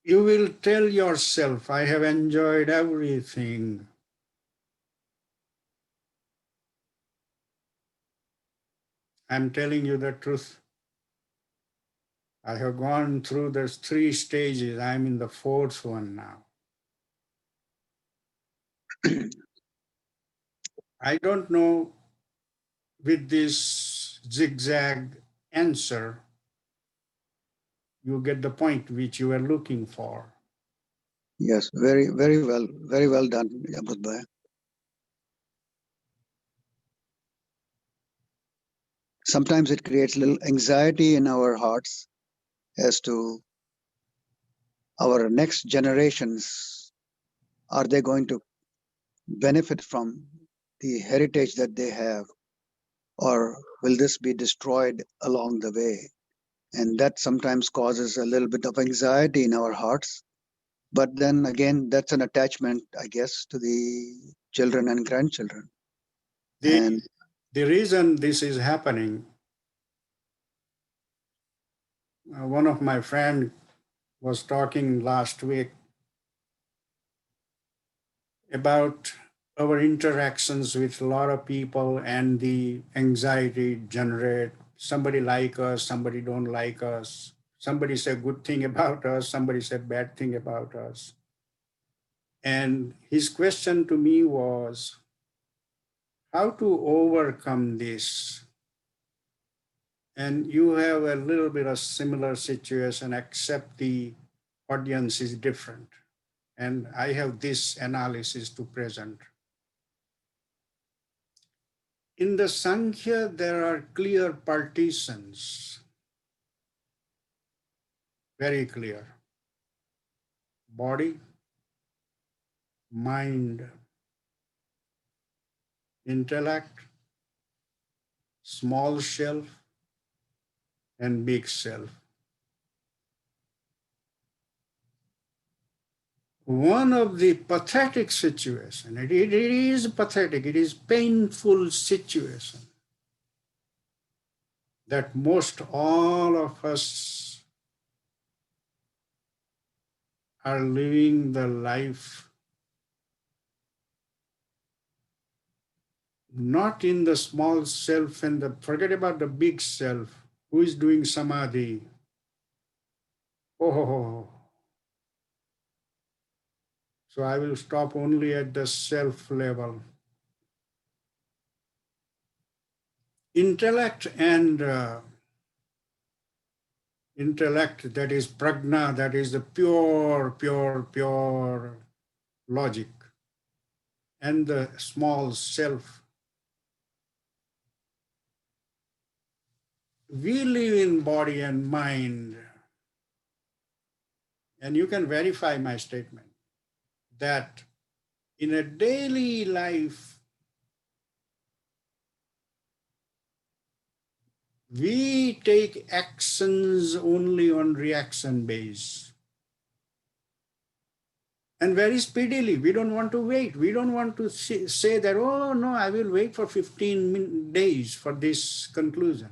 You will tell yourself, I have enjoyed everything. I'm telling you the truth. I have gone through those three stages. I'm in the fourth one now. I don't know with this zigzag answer, you get the point which you are looking for. Yes, very well done, Abudbhai. Sometimes it creates a little anxiety in our hearts as to our next generations. Are they going to benefit from the heritage that they have, or will this be destroyed along the way? And that sometimes causes a little bit of anxiety in our hearts. But then again, that's an attachment, I guess, to the children and grandchildren. And The reason this is happening, one of my friend was talking last week about our interactions with a lot of people and the anxiety generate. Somebody like us, somebody don't like us. Somebody said good thing about us, somebody said bad thing about us. And his question to me was how to overcome this. And you have a little bit of similar situation, except the audience is different. And I have this analysis to present. In the Sankhya, there are clear partitions, very clear. Body, mind, intellect, small self, and big self. One of the pathetic situation, it is pathetic, it is painful situation that most all of us are living the life not in the small self and forget about the big self. Who is doing samadhi? Oh, so I will stop only at the self level. Intellect and intellect, that is prajna, that is the pure logic, and the small self. We live in body and mind, and you can verify my statement that in a daily life, we take actions only on reaction base. And very speedily. We don't want to wait. We don't want to say that, oh no, I will wait for 15 days for this conclusion.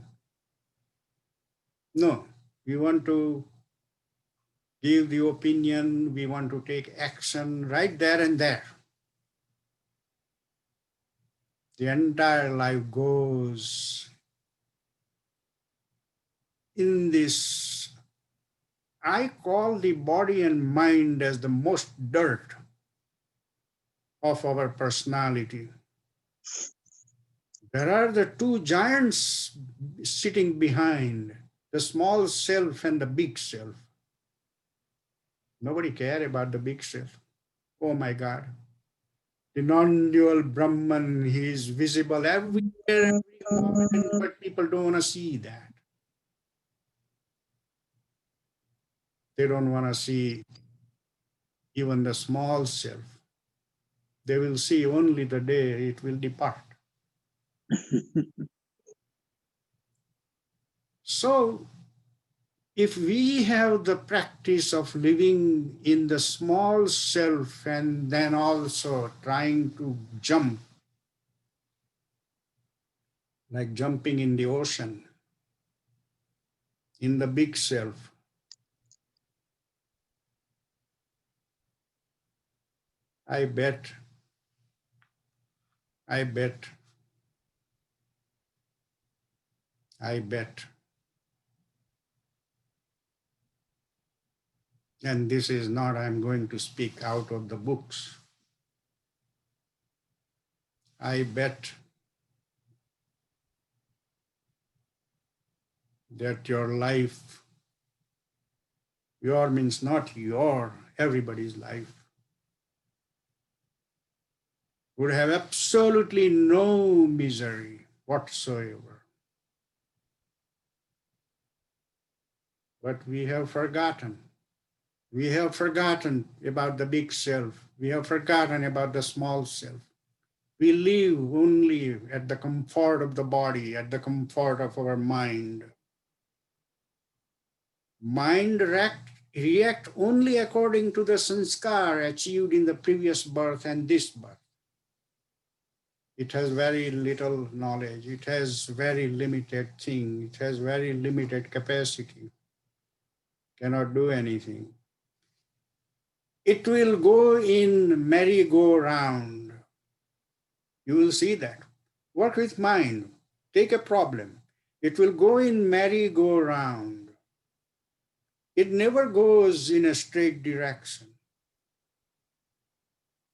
No, we want to give the opinion, we want to take action right there and there. The entire life goes in this. I call the body and mind as the most dirt of our personality. There are the two giants sitting behind, the small self and the big self. Nobody cares about the big self. Oh my God. The non-dual Brahman, he is visible everywhere, every moment, but people don't want to see that. They don't want to see even the small self. They will see only the day it will depart. So, if we have the practice of living in the small self and then also trying to jump, like jumping in the ocean, in the big self, I bet, I bet, I bet. And this is not, I'm going to speak out of the books. I bet that your life, your means not your, everybody's life, would have absolutely no misery whatsoever. But we have forgotten. We have forgotten about the big self. We have forgotten about the small self. We live only at the comfort of the body, at the comfort of our mind. Mind react only according to the sanskar achieved in the previous birth and this birth. It has very little knowledge. It has very limited thing. It has very limited capacity. Cannot do anything. It will go in merry-go-round. You will see that. Work with mind. Take a problem. It will go in merry-go-round. It never goes in a straight direction.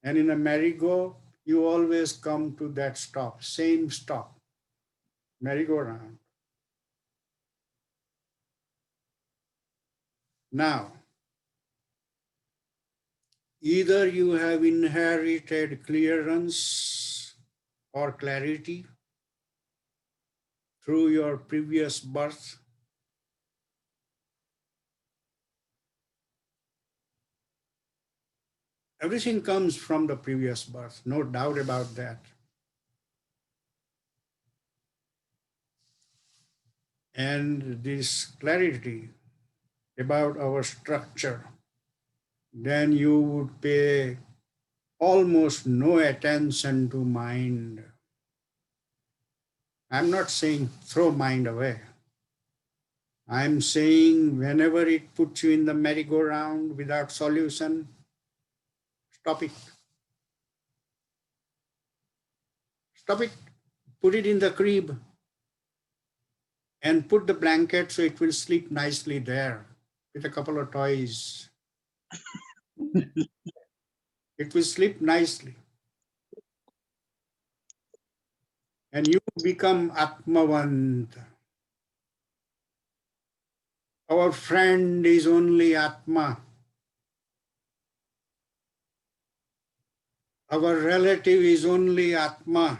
And in a merry-go, you always come to that stop, same stop, merry-go-round. Now, either you have inherited clearance or clarity through your previous birth, everything comes from the previous birth, no doubt about that. And this clarity about our structure, then you would pay almost no attention to mind. I'm not saying throw mind away. I'm saying whenever it puts you in the merry-go-round without solution, stop it. Stop it. Put it in the crib and put the blanket so it will sleep nicely there with a couple of toys. It will sleep nicely. And you become Atmavant. Our friend is only Atma. Our relative is only Atma.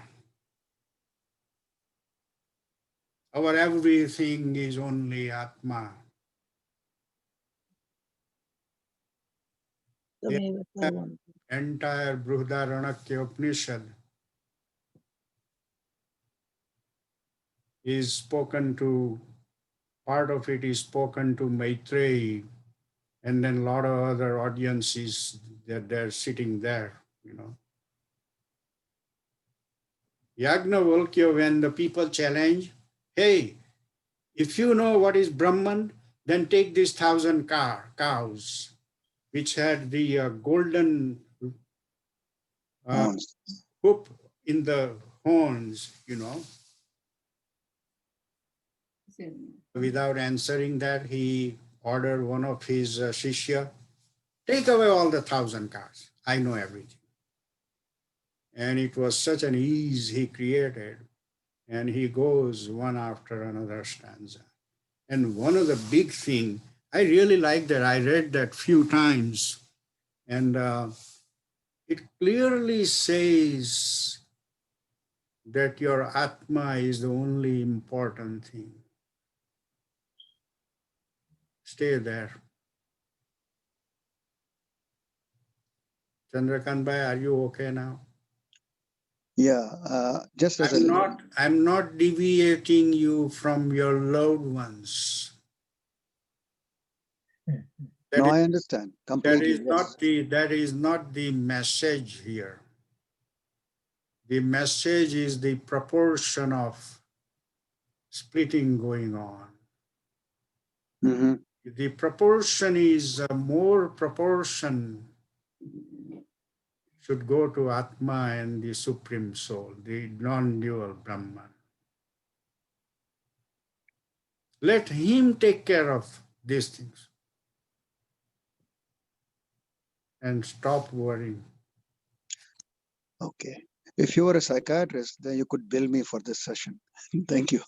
Our everything is only Atma. The entire Brihadaranyaka Upanishad is spoken to, part of it is spoken to Maitreyi, and then a lot of other audiences that they're sitting there, you know. Yagnavalkya, when the people challenge, hey, if you know what is Brahman, then take these 1,000 cows, which had the golden uh, Horns. hoop in the horns, you know. Without answering that, he ordered one of his shishya, take away all the 1,000 cows. I know everything. And it was such an ease he created. And he goes one after another stanza. And one of the big thing, I really like that. I read that few times. And it clearly says that your Atma is the only important thing. Stay there. Chandrakant Bhai, are you okay now? Yeah, just as a I'm not deviating you from your loved ones. That no, is, I understand completely. Yes. that is not the message here. The message is the proportion of splitting going on. Hmm. The proportion is more proportion should go to Atma and the Supreme Soul, the non-dual Brahman. Let him take care of these things and stop worrying. Okay. If you were a psychiatrist, then you could bill me for this session. Thank you.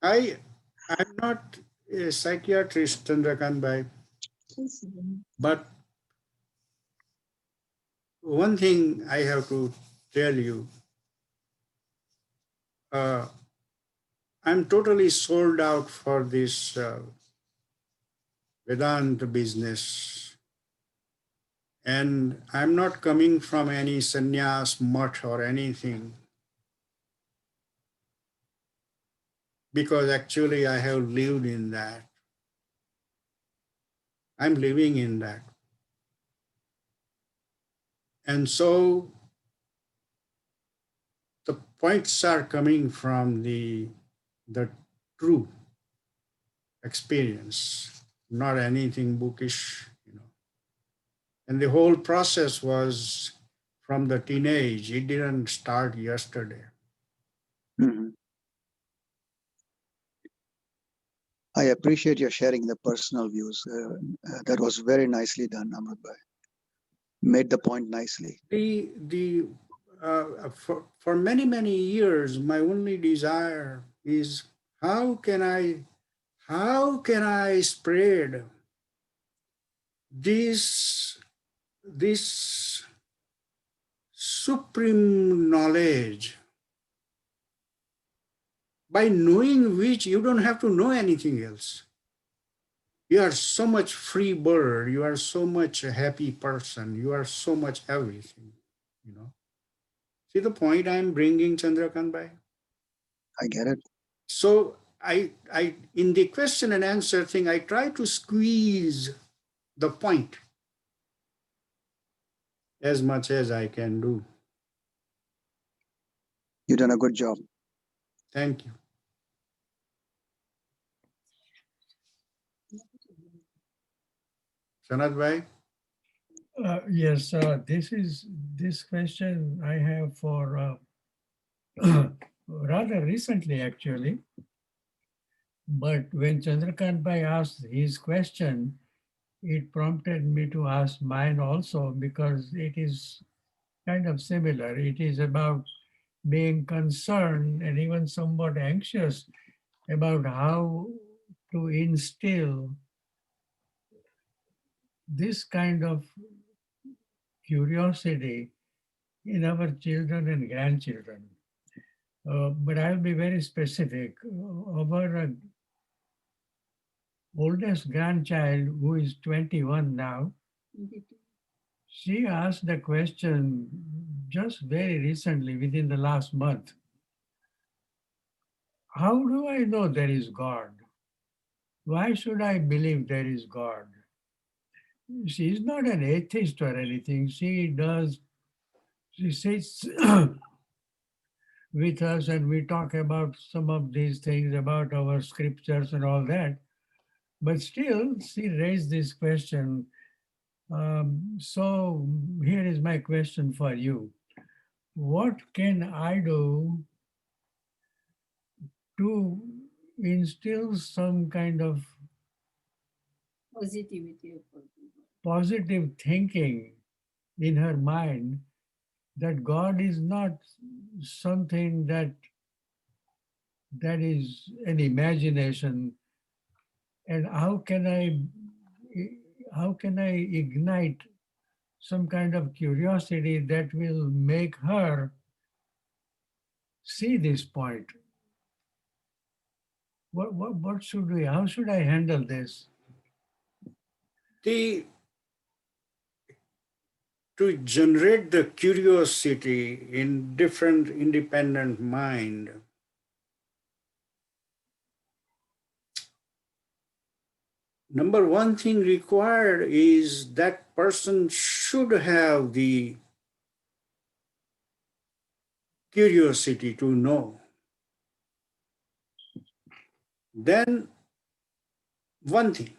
I'm not a psychiatrist, Chandrakant Bhai, but one thing I have to tell you, uh, I'm totally sold out for this Vedanta business. And I'm not coming from any sannyas, mutt, or anything, because actually I have lived in that. I'm living in that. And so the points are coming from the true experience, not anything bookish, you know. And the whole process was from the teenage. It didn't start yesterday. Mhm. I appreciate your sharing the personal views. That was very nicely done, Amrutbhai. Made the point nicely. For many years, my only desire is how can I spread this supreme knowledge, by knowing which you don't have to know anything else. You are so much free bird, you are so much a happy person, you are so much everything, you know. See the point I'm bringing, Chandrakant Bhai? I get it. So I in the question and answer thing, I try to squeeze the point as much as I can do. You've done a good job. Thank you. Sanat Bhai? Yes, this question I have for rather recently, actually. But when Chandrakant Bhai asked his question, it prompted me to ask mine also because it is kind of similar. It is about being concerned and even somewhat anxious about how to instill this kind of curiosity in our children and grandchildren. But I'll be very specific. Our oldest grandchild, who is 21 now, she asked the question just very recently, within the last month. How do I know there is God? why should I believe there is God? She is not an atheist or anything. She sits with us and we talk about some of these things, about our scriptures and all that. But still, she raised this question. So here is my question for you. What can I do to instill some kind of Positivity. positive thinking in her mind that God is not something that is an imagination, and how can I ignite some kind of curiosity that will make her see this point? What should we, how should I handle this? The to generate the curiosity in different independent mind, number one thing required is that person should have the curiosity to know. Then one thing,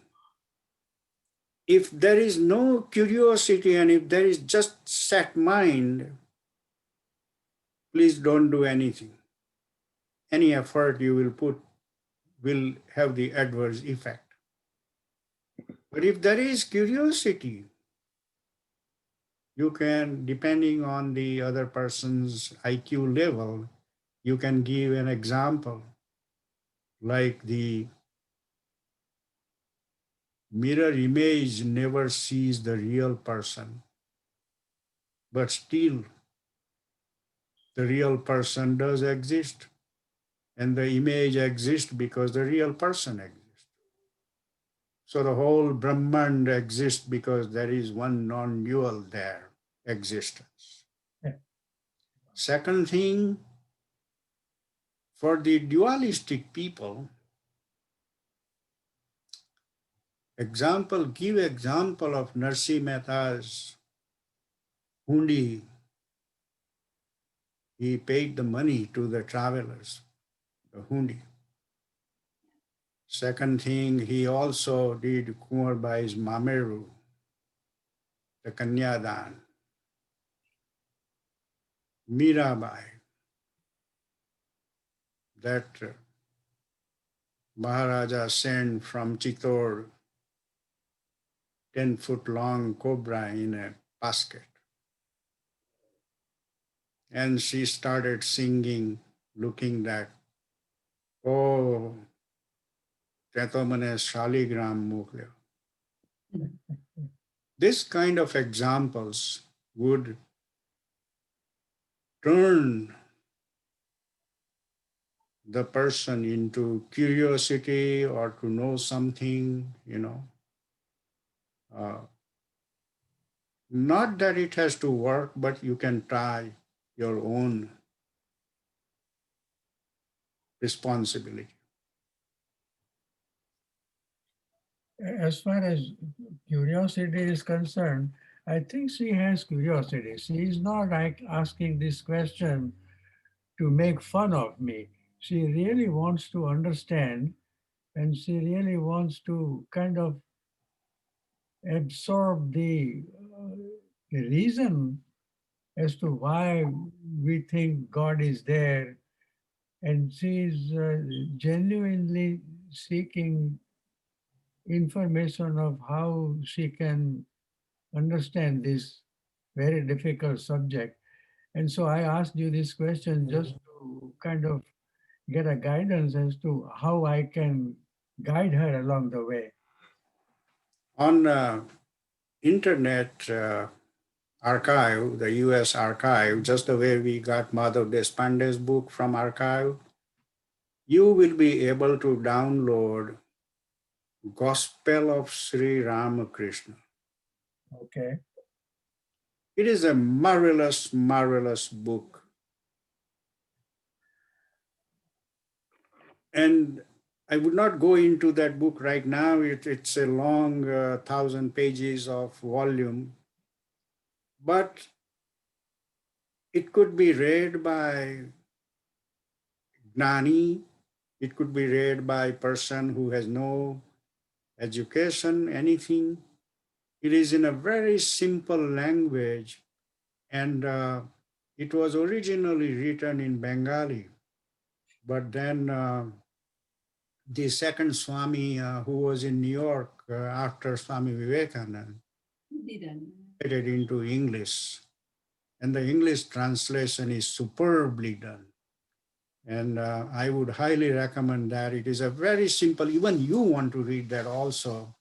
if there is no curiosity and if there is just set mind, please don't do anything. Any effort you will put will have the adverse effect. But if there is curiosity, you can, depending on the other person's IQ level, you can give an example like the mirror image never sees the real person, but still the real person does exist, and the image exists because the real person exists. So the whole Brahman exists because there is one non-dual there, existence. Yeah. Second thing, for the dualistic people, give example of Narsi Mehta's hundi. He paid the money to the travelers, the hundi. Second thing, he also did Kumarbai's Mameru, the Kanyadan. Mirabai, that Maharaja sent from Chittor 10-foot long cobra in a basket. And she started singing, looking that, oh, Tetomane Shaligram Mukle. This kind of examples would turn the person into curiosity or to know something, Not that it has to work, but you can try your own responsibility. As far as curiosity is concerned, I think she has curiosity. She is not like asking this question to make fun of me. She really wants to understand, and she really wants to kind of absorb the reason as to why we think God is there. And she is genuinely seeking information of how she can understand this very difficult subject. And so I asked you this question just to kind of get a guidance as to how I can guide her along the way. On internet archive, the US archive, just the way we got Madhav Deshpande's book from archive, you will be able to download Gospel of Sri Ramakrishna. Okay. It is a marvelous, marvelous book. And I would not go into that book right now. It's a long 1,000 pages of volume, but it could be read by gnani. It could be read by a person who has no education, anything. It is in a very simple language, and it was originally written in Bengali. But then the second Swami, who was in New York after Swami Vivekananda, translated into English. And the English translation is superbly done. And I would highly recommend that. It is a very simple, even you want to read that also.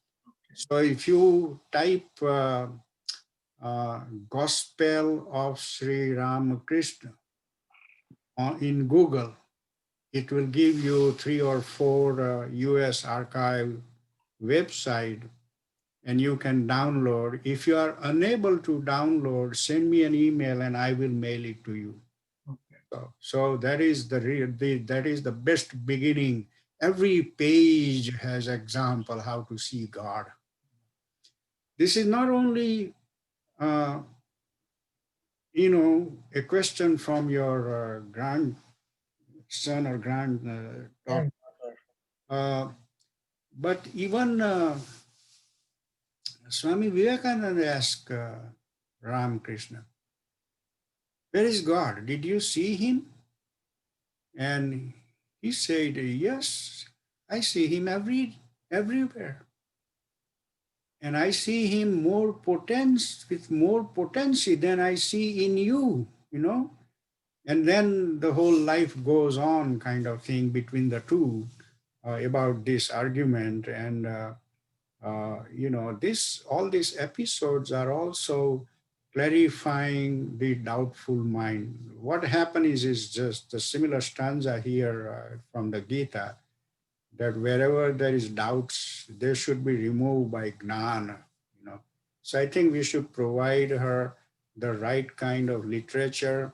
So if you type Gospel of Sri Ramakrishna in Google, it will give you 3 or 4 US archive website, and you can download. If you are unable to download, send me an email and I will mail it to you. Okay. So that is that is the best beginning. Every page has example how to see God. This is not only uh, a question from your grandson or granddaughter, uh, but even Swami Vivekananda asked Ramakrishna, "Where is God? Did you see him?" And he said, "Yes, I see him everywhere. And I see him with more potency than I see in you. And then the whole life goes on kind of thing between the two about this argument. And, all these episodes are also clarifying the doubtful mind. What happens is just the similar stanza here from the Gita, that wherever there is doubts, they should be removed by gnana. So I think we should provide her the right kind of literature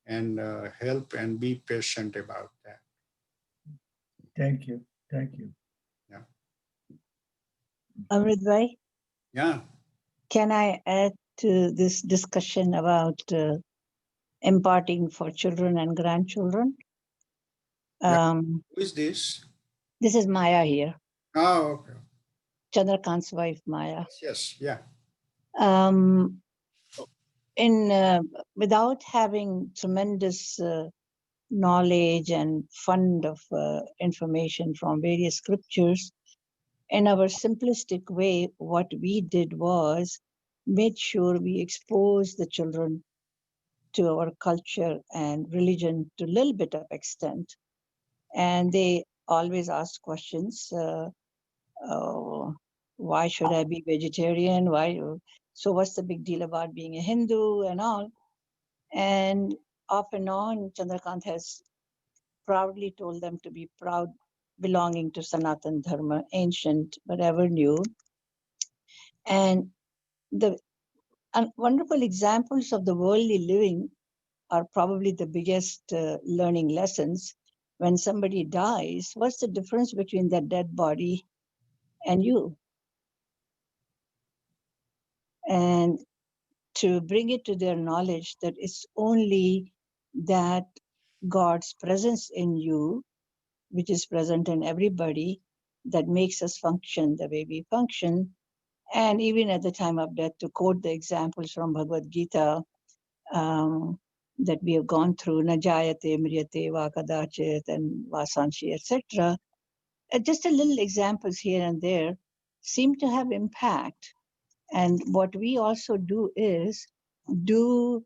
and help and be patient about that. Thank you. Thank you. Yeah. Amrit bhai, Yeah. can I add to this discussion about imparting for children and grandchildren? Yeah. Who is this? This is Maya here, Oh, okay. Chandrakant's wife, Maya. Yes. Yeah. Um, without having tremendous knowledge and fund of information from various scriptures, in our simplistic way, what we did was made sure we exposed the children to our culture and religion to a little bit of extent. And they always asked questions. Why should I be vegetarian? Why? So what's the big deal about being a Hindu and all? And off and on, Chandrakant has proudly told them to be proud belonging to Sanatan Dharma, ancient but ever new. And the wonderful examples of the worldly living are probably the biggest learning lessons. When somebody dies, what's the difference between that dead body and you? And to bring it to their knowledge that it's only that God's presence in you, which is present in everybody, that makes us function the way we function. And even at the time of death, to quote the examples from Bhagavad Gita that we have gone through, Najayate, Mriyate, Vakadachit, and Vasanshi, etc. Just a little examples here and there seem to have impact. And what we also do is even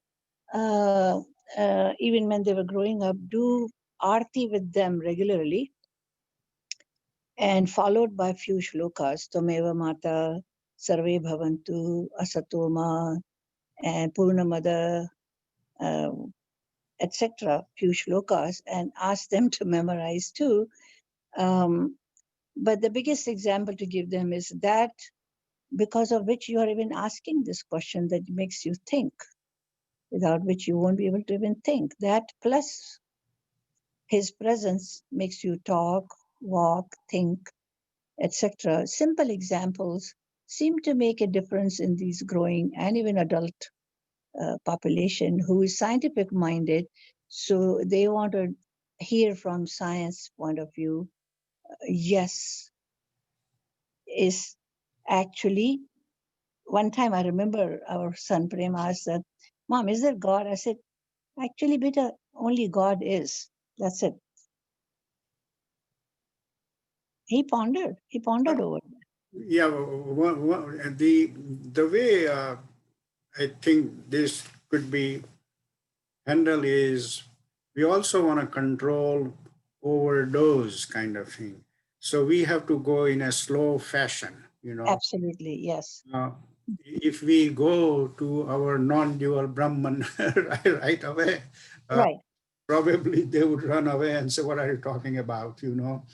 when they were growing up, do arti with them regularly, and followed by few shlokas, Tameva Mata, Sarve Bhavantu, Asatoma, and Purnamada, etc., few shlokas, and ask them to memorize too. But the biggest example to give them is that because of which you are even asking this question that makes you think, without which you won't be able to even think. That plus his presence makes you talk, walk, think, etc. Simple examples seem to make a difference in these growing and even adult population who is scientific minded. So they want to hear from science point of view. Yes, is actually one time I remember our son Prem asked that, Mom, is there God? I said, actually, beta, only God is. That's it. He pondered over it. Yeah, the way I think this could be handled is we also want to control overdose kind of thing. So we have to go in a slow fashion, you know. Absolutely, yes. If we go to our non-dual Brahman right away, uh, Right. probably they would run away and say, "What are you talking about?" Mm.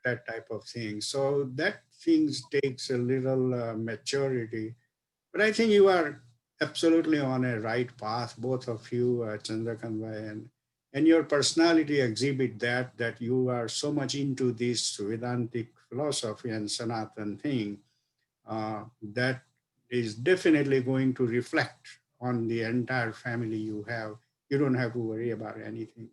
That type of thing. So that things takes a little maturity. But I think you are absolutely on a right path, both of you, Chandrakant and your personality exhibit that you are so much into this Vedantic philosophy and Sanatan thing that is definitely going to reflect on the entire family you have. You don't have to worry about anything.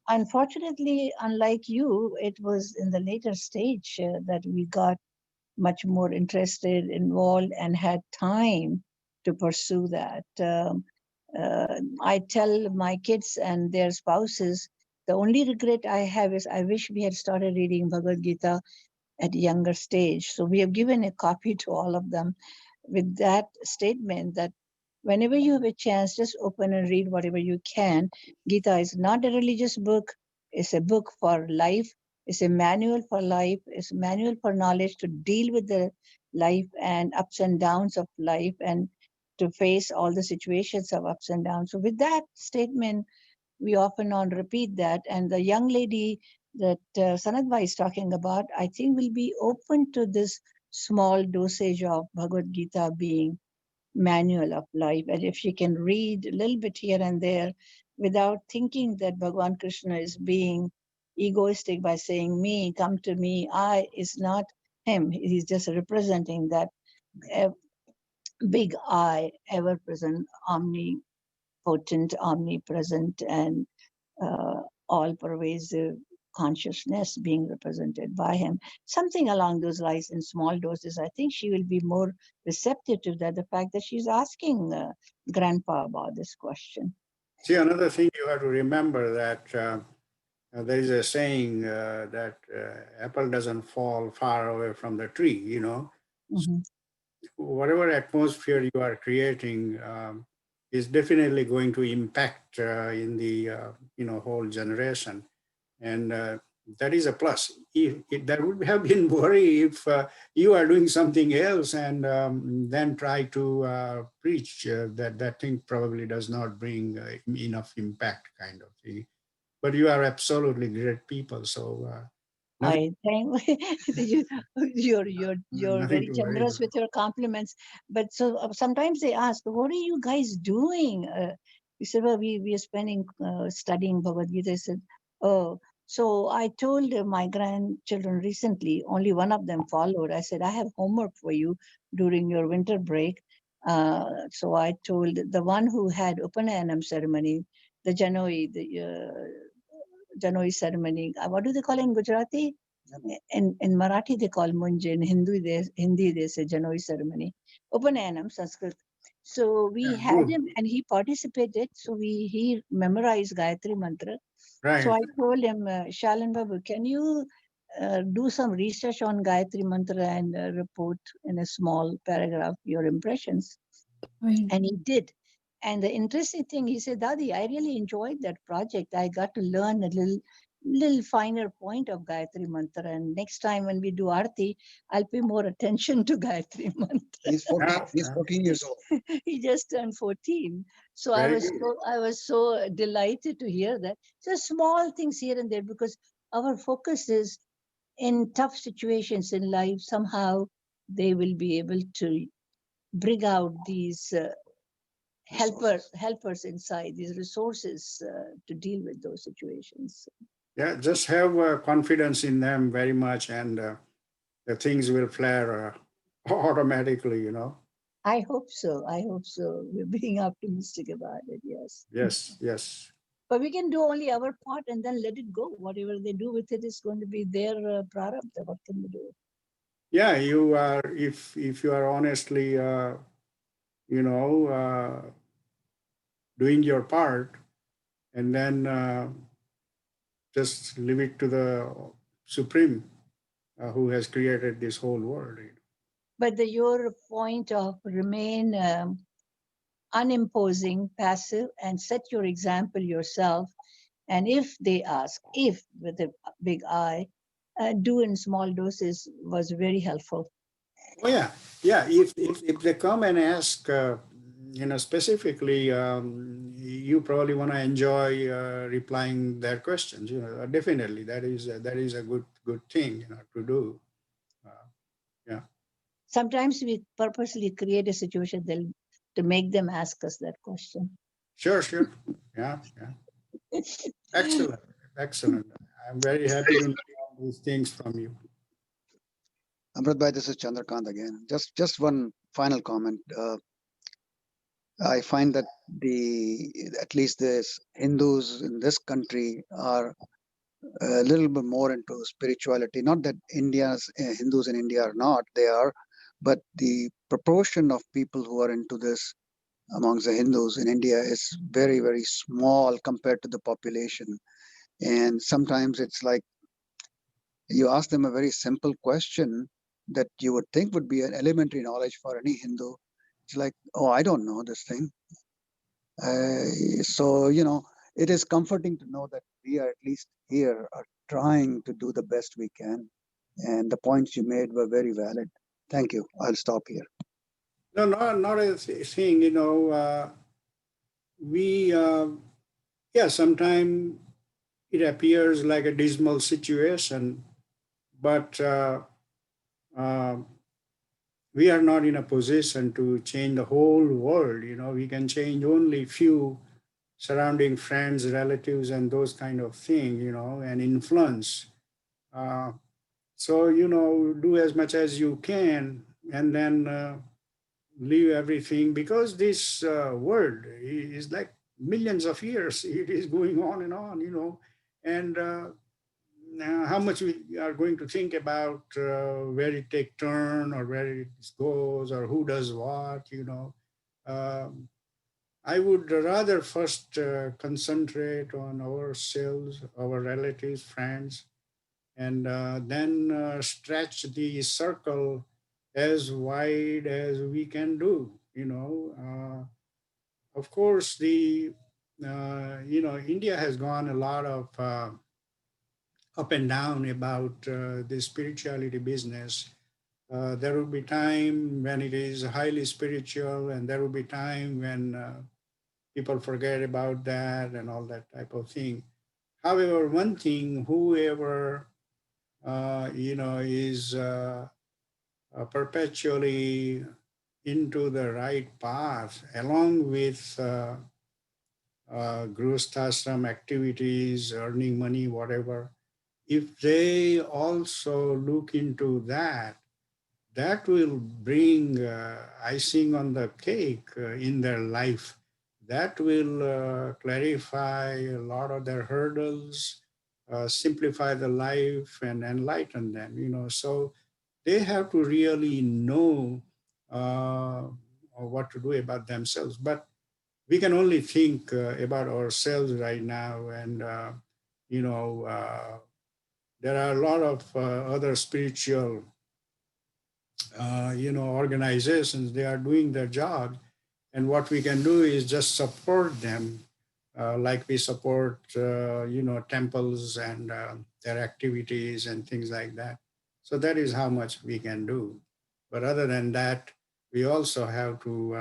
Unfortunately, unlike you, it was in the later stage that we got much more interested, involved, and had time to pursue that. I tell my kids and their spouses, the only regret I have is I wish we had started reading Bhagavad Gita at a younger stage. So we have given a copy to all of them with that statement that whenever you have a chance, just open and read whatever you can. Gita is not a religious book, it's a book for life, it's a manual for life, it's a manual for knowledge to deal with the life and ups and downs of life and to face all the situations of ups and downs. So with that statement, we often on repeat that. And the young lady that Sanadbhai is talking about, I think will be open to this small dosage of Bhagavad Gita being manual of life. And if she can read a little bit here and there without thinking that Bhagavan Krishna is being egoistic by saying, me, come to me, I is not him. He's just representing that uh, big I, ever present, omnipotent, omnipresent, and all pervasive consciousness being represented by him. Something along those lines in small doses. I think she will be more receptive to that. The fact that she's asking Grandpa about this question. See, another thing you have to remember that there is a saying that apple doesn't fall far away from the tree, you know. Mhm. Whatever atmosphere you are creating is definitely going to impact in the whole generation, and that is a plus. There would have been worry if you are doing something else and then try to preach that thing probably does not bring enough impact, kind of thing. But you are absolutely great people, so nothing, I think you, you're nothing very to worry generous about. with your compliments. But so sometimes they ask, "What are you guys doing?" We said, "Well, we are spending studying Bhagavad Gita." I said, "Oh." So I told my grandchildren recently. Only one of them followed. I said, "I have homework for you during your winter break." So I told the one who had Upanayanam ceremony, the Janoi, the Janoi ceremony. What do they call it in Gujarati? In Marathi, they call Munj. In Hindi, they say Janoi ceremony. Upanayanam, Sanskrit. So we Yeah, had good. him and he participated. So he memorized Gayatri Mantra. So Right. I told him, Shalan Babu, can you do some research on Gayatri Mantra and report in a small paragraph your impressions? Right. And he did. And the interesting thing, he said, Dadi, I really enjoyed that project. I got to learn a little finer point of Gayatri Mantra. And next time when we do Aarti, I'll pay more attention to Gayatri Mantra. He's 14. Yeah, He's 14 years old. He just turned 14. So very good. I was so delighted to hear that. So small things here and there, because our focus is in tough situations in life, somehow they will be able to bring out these helpers inside, these resources to deal with those situations. Yeah, just have confidence in them very much, and the things will flare automatically, you know. I hope so. I hope so. We're being optimistic about it. Yes. Yes, yes. But we can do only our part and then let it go. Whatever they do with it is going to be their prarabdha. What can we do? Yeah, you are, if you are honestly, you know, doing your part, and then just leave it to the Supreme who has created this whole world. But your point of remain unimposing, passive, and set your example yourself. And if they ask, if with a big I, do in small doses was very helpful. Oh yeah, yeah. If they come and ask, you know, specifically, you probably want to enjoy replying their questions. You know, definitely that is a good thing, you know, to do. Uh, yeah. Sometimes we purposely create a situation to make them ask us that question. Sure, sure. Yeah, yeah. Excellent, excellent. I'm very happy to know all these things from you. Amrit Bhai, this is Chandrakant again. Just one final comment. I find that at least the Hindus in this country are a little bit more into spirituality. Not that India's Hindus in India are not, they are, but the proportion of people who are into this amongst the Hindus in India is very, very small compared to the population. And sometimes it's like you ask them a very simple question that you would think would be an elementary knowledge for any Hindu. It's like, oh, I don't know this thing. So, it is comforting to know that we are at least here are trying to do the best we can. And the points you made were very valid. Thank you. I'll stop here. No, not a thing. You know, we yeah. Sometimes it appears like a dismal situation, but uh, we are not in a position to change the whole world. You know, we can change only few surrounding friends, relatives, and those kind of thing. You know, and influence. Uh, so you know, do as much as you can, and then leave everything, because this world is like millions of years. It is going on and on. You know, and now how much we are going to think about where it take turn or where it goes or who does what, you know. um, I would rather first concentrate on ourselves, our relatives, friends, and then stretch the circle as wide as we can do, you know. Of course, the you know, India has gone a lot of up and down about the spirituality business. There will be time when it is highly spiritual, and there will be time when people forget about that and all that type of thing. However, one thing, whoever you know is perpetually into the right path, along with grusthashram activities, earning money, whatever, if they also look into that, that will bring icing on the cake in their life. That will clarify a lot of their hurdles, simplify the life, and enlighten them. You know, so they have to really know what to do about themselves. But we can only think about ourselves right now, and you know. There are a lot of other spiritual you know, organizations. They are doing their job, and what we can do is just support them, like we support you know, temples and their activities and things like that. So that is how much we can do. But other than that, we also have to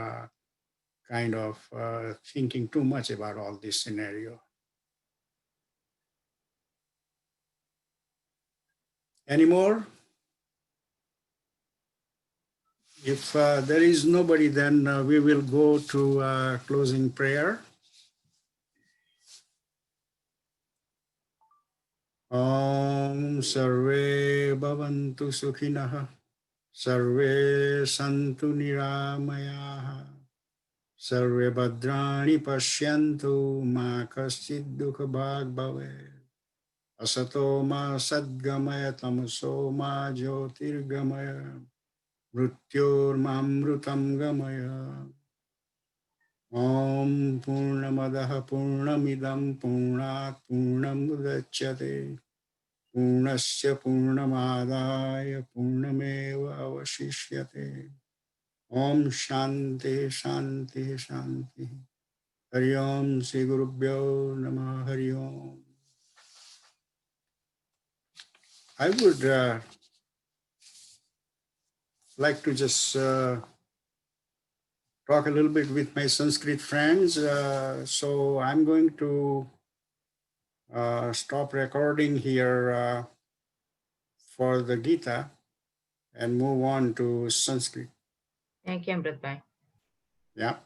kind of thinking too much about all this scenario. Any more? If there is nobody, then we will go to closing prayer. Om Sarve Bhavantu Sukhinah. Sarve Santu Niramayaha. Sarve Bhadrani Pashyantu Ma Kaschid Dukha Bhag Bhave. Asato Ma Sadgamaya Tamaso Ma Jyotirgamaya. Mrityor Mamrutam Gamaya. Om Purnamadaha Purnamidam Purnat Purnamudachyate. Purnasya Purnamadaya Purnameva Avashishyate. Om Shanti Shanti Shanti. Hari Om Sri Gurubhyo Namah Hari Om. I would like to just talk a little bit with my Sanskrit friends. So I'm going to stop recording here for the Gita and move on to Sanskrit. Thank you, Amrit Bhai. Yeah.